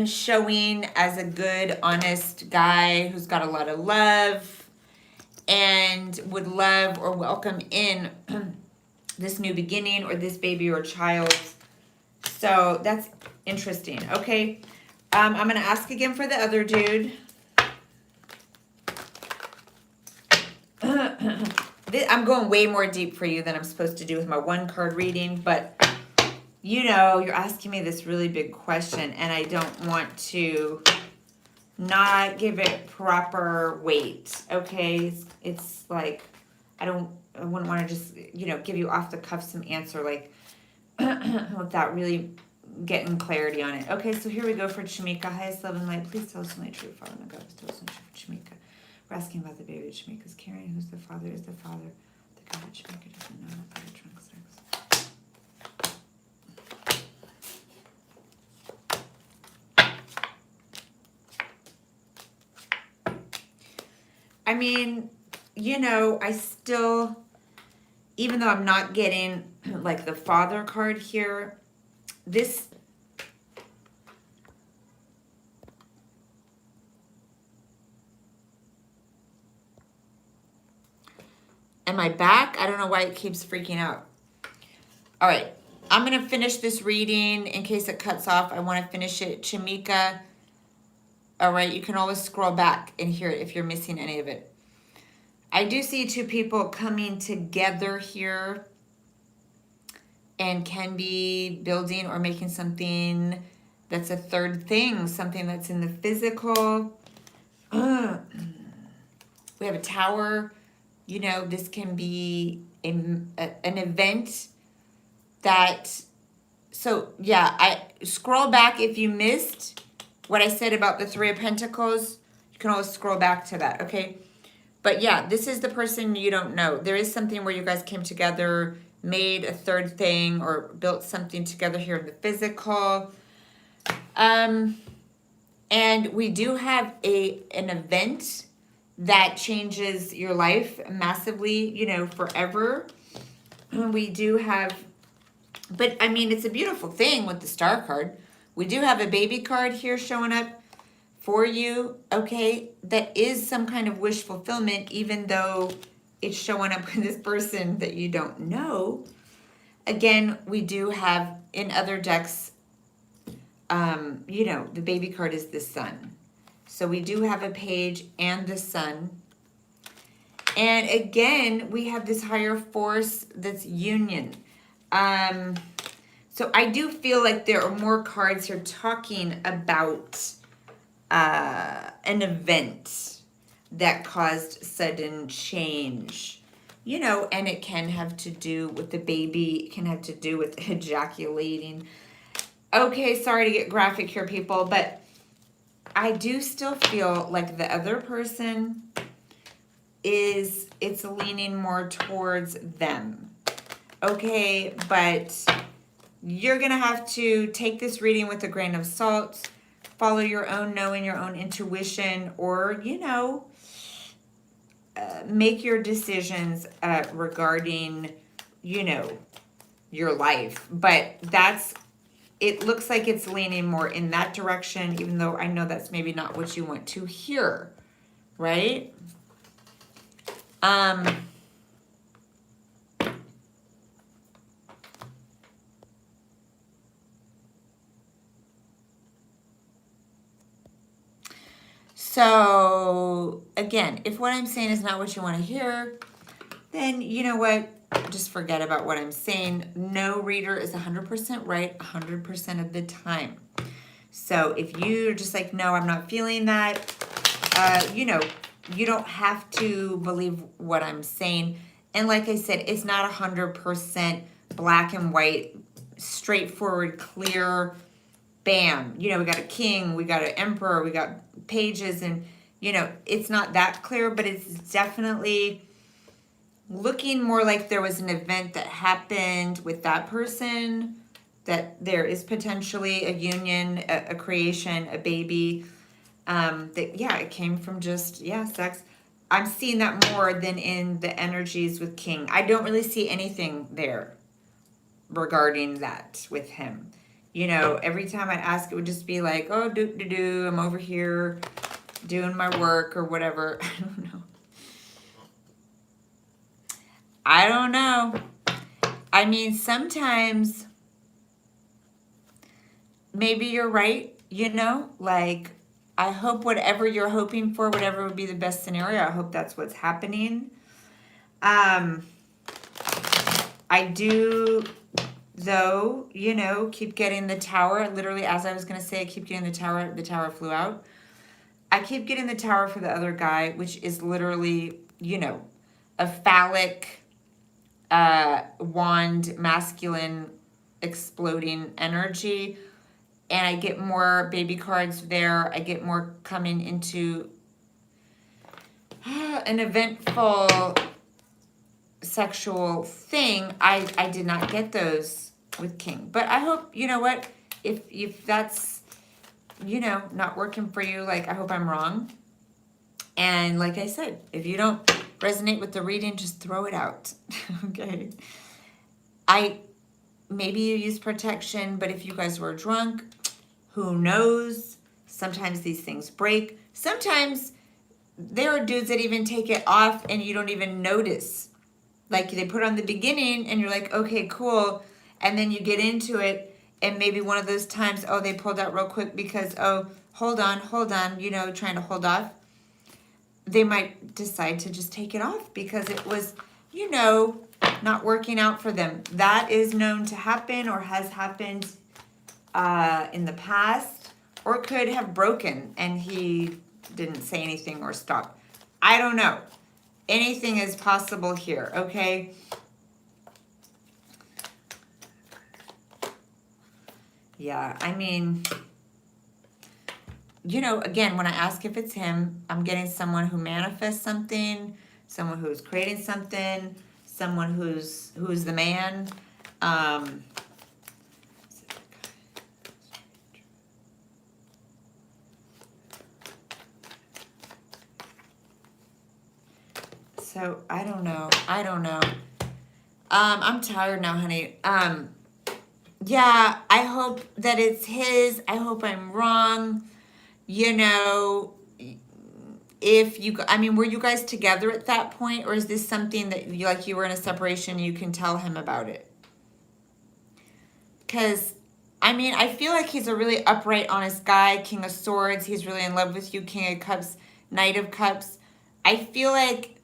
Speaker 1: showing as a good, honest guy who's got a lot of love and would love or welcome in this new beginning or this baby or child. So that's interesting. Okay. I'm going to ask again for the other dude. I'm going way more deep for you than I'm supposed to do with my one card reading, but you know, you're asking me this really big question and I don't want to not give it proper weight. Okay. It's like, I wouldn't want to just, you know, give you off the cuff some answer like without really getting clarity on it. Okay, so here we go for Shamika. Highest love and light. Please tell us only true, Father. My God, tell us only true for Shamika. We're asking about the baby that Shamika's carrying. Who's the father? Is the father the guy that Shamika doesn't know about the trunk sex? I mean, you know, I still, even though I'm not getting like the father card here, this, am I back? I don't know why it keeps freaking out. All right, I'm going to finish this reading in case it cuts off. I want to finish it. Shamika, all right, you can always scroll back and hear it if you're missing any of it. I do see two people coming together here and can be building or making something that's a third thing, something that's in the physical. We have a tower. You know, this can be an event that, so yeah, I scroll back if you missed what I said about the Three of Pentacles. You can always scroll back to that, okay? But yeah, this is the person you don't know. There is something where you guys came together, made a third thing, or built something together here in the physical. And And we do have an event that changes your life massively, you know, forever. We do have, but I mean, it's a beautiful thing with the star card. We do have a baby card here showing up for you, okay? That is some kind of wish fulfillment, even though it's showing up with this person that you don't know. Again, we do have in other decks, you know, the baby card is the sun. So we do have a page and the sun. And again, we have this higher force that's union. So I do feel like there are more cards here talking about an event that caused sudden change. You know, and it can have to do with the baby. It can have to do with ejaculating. Okay, sorry to get graphic here, people, but I do still feel like the other person it's leaning more towards them. Okay, but you're going to have to take this reading with a grain of salt, follow your own knowing, your own intuition, or, you know, make your decisions regarding, you know, your life. But it looks like it's leaning more in that direction, even though I know that's maybe not what you want to hear, right? So again, if what I'm saying is not what you want to hear, then you know what? Just forget about what I'm saying. No reader is 100% right 100% of the time. So if you're just like, no, I'm not feeling that, you know, you don't have to believe what I'm saying. And like I said, it's not 100% black and white, straightforward, clear, bam. You know, we got a king, we got an emperor, we got pages, and, you know, it's not that clear, but it's definitely looking more like there was an event that happened with that person, that there is potentially a union, a creation, a baby, that, yeah, it came from just, yeah, sex. I'm seeing that more than in the energies with King. I don't really see anything there regarding that with him. You know, every time I ask, it would just be like, oh, I'm over here doing my work or whatever. I don't know. I mean, sometimes maybe you're right, you know, like, I hope whatever you're hoping for, whatever would be the best scenario, I hope that's what's happening. I do, though, you know, keep getting the tower. Literally, as I was going to say, I keep getting the tower flew out. I keep getting the tower for the other guy, which is literally, you know, a phallic wand, masculine, exploding energy. And I get more baby cards there. I get more coming into an eventful sexual thing. I did not get those with King. But I hope, you know what, if that's, you know, not working for you, like, I hope I'm wrong. And like I said, if you don't resonate with the reading, just throw it out. Okay. Maybe you use protection, but if you guys were drunk, who knows? Sometimes these things break. Sometimes there are dudes that even take it off and you don't even notice. Like, they put on the beginning and you're like, okay, cool. And then you get into it and maybe one of those times, oh, they pulled out real quick because, oh, hold on, you know, trying to hold off. They might decide to just take it off because it was, you know, not working out for them. That is known to happen or has happened in the past, or could have broken and he didn't say anything or stop. I don't know. Anything is possible here, okay? Yeah, I mean, you know, again, when I ask if it's him, I'm getting someone who manifests something, someone who's creating something, someone who's the man. So I don't know. I'm tired now, honey. Yeah, I hope that it's his. I hope I'm wrong. You know, if you, I mean, were you guys together at that point, or is this something that you, like, you were in a separation, you can tell him about it? Because, I mean, I feel like he's a really upright, honest guy. King of Swords. He's really in love with you. King of Cups. Knight of Cups. I feel like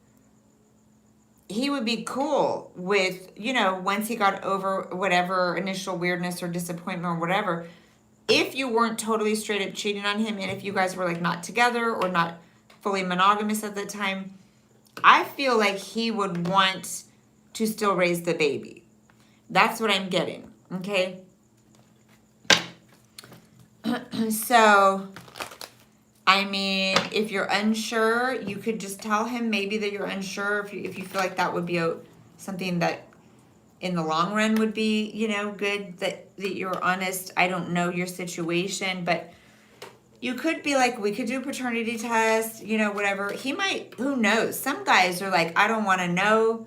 Speaker 1: he would be cool with, you know, once he got over whatever initial weirdness or disappointment or whatever, if you weren't totally straight up cheating on him, and if you guys were like not together or not fully monogamous at the time, I feel like he would want to still raise the baby. That's what I'm getting, okay? So, I mean, if you're unsure, you could just tell him maybe that you're unsure. If you feel like that would be something that in the long run would be, you know, good, that you're honest. I don't know your situation, but you could be like, we could do a paternity test, you know, whatever. He might, who knows? Some guys are like, I don't want to know.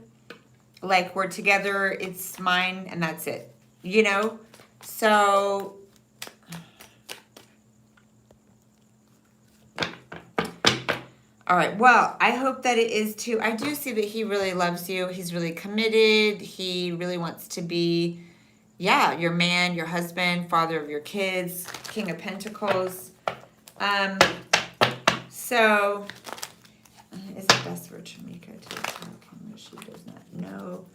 Speaker 1: Like, we're together, it's mine, and that's it, you know? So, all right, well, I hope that it is too. I do see that he really loves you. He's really committed. He really wants to be, yeah, your man, your husband, father of your kids, King of Pentacles. So, is it best for Tamika to tell him she does not know?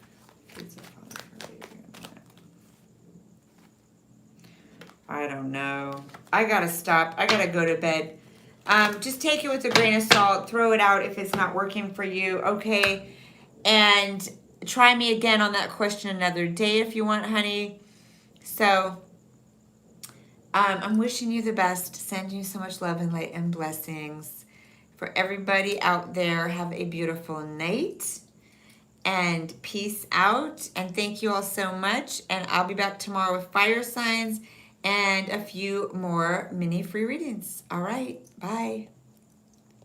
Speaker 1: I don't know. I gotta stop. I gotta go to bed. Just take it with a grain of salt. Throw it out if it's not working for you, okay? And try me again on that question another day if you want, honey. So, I'm wishing you the best. Sending you so much love and light and blessings. For everybody out there, have a beautiful night. And peace out. And thank you all so much. And I'll be back tomorrow with fire signs and a few more mini free readings. All right. Bye.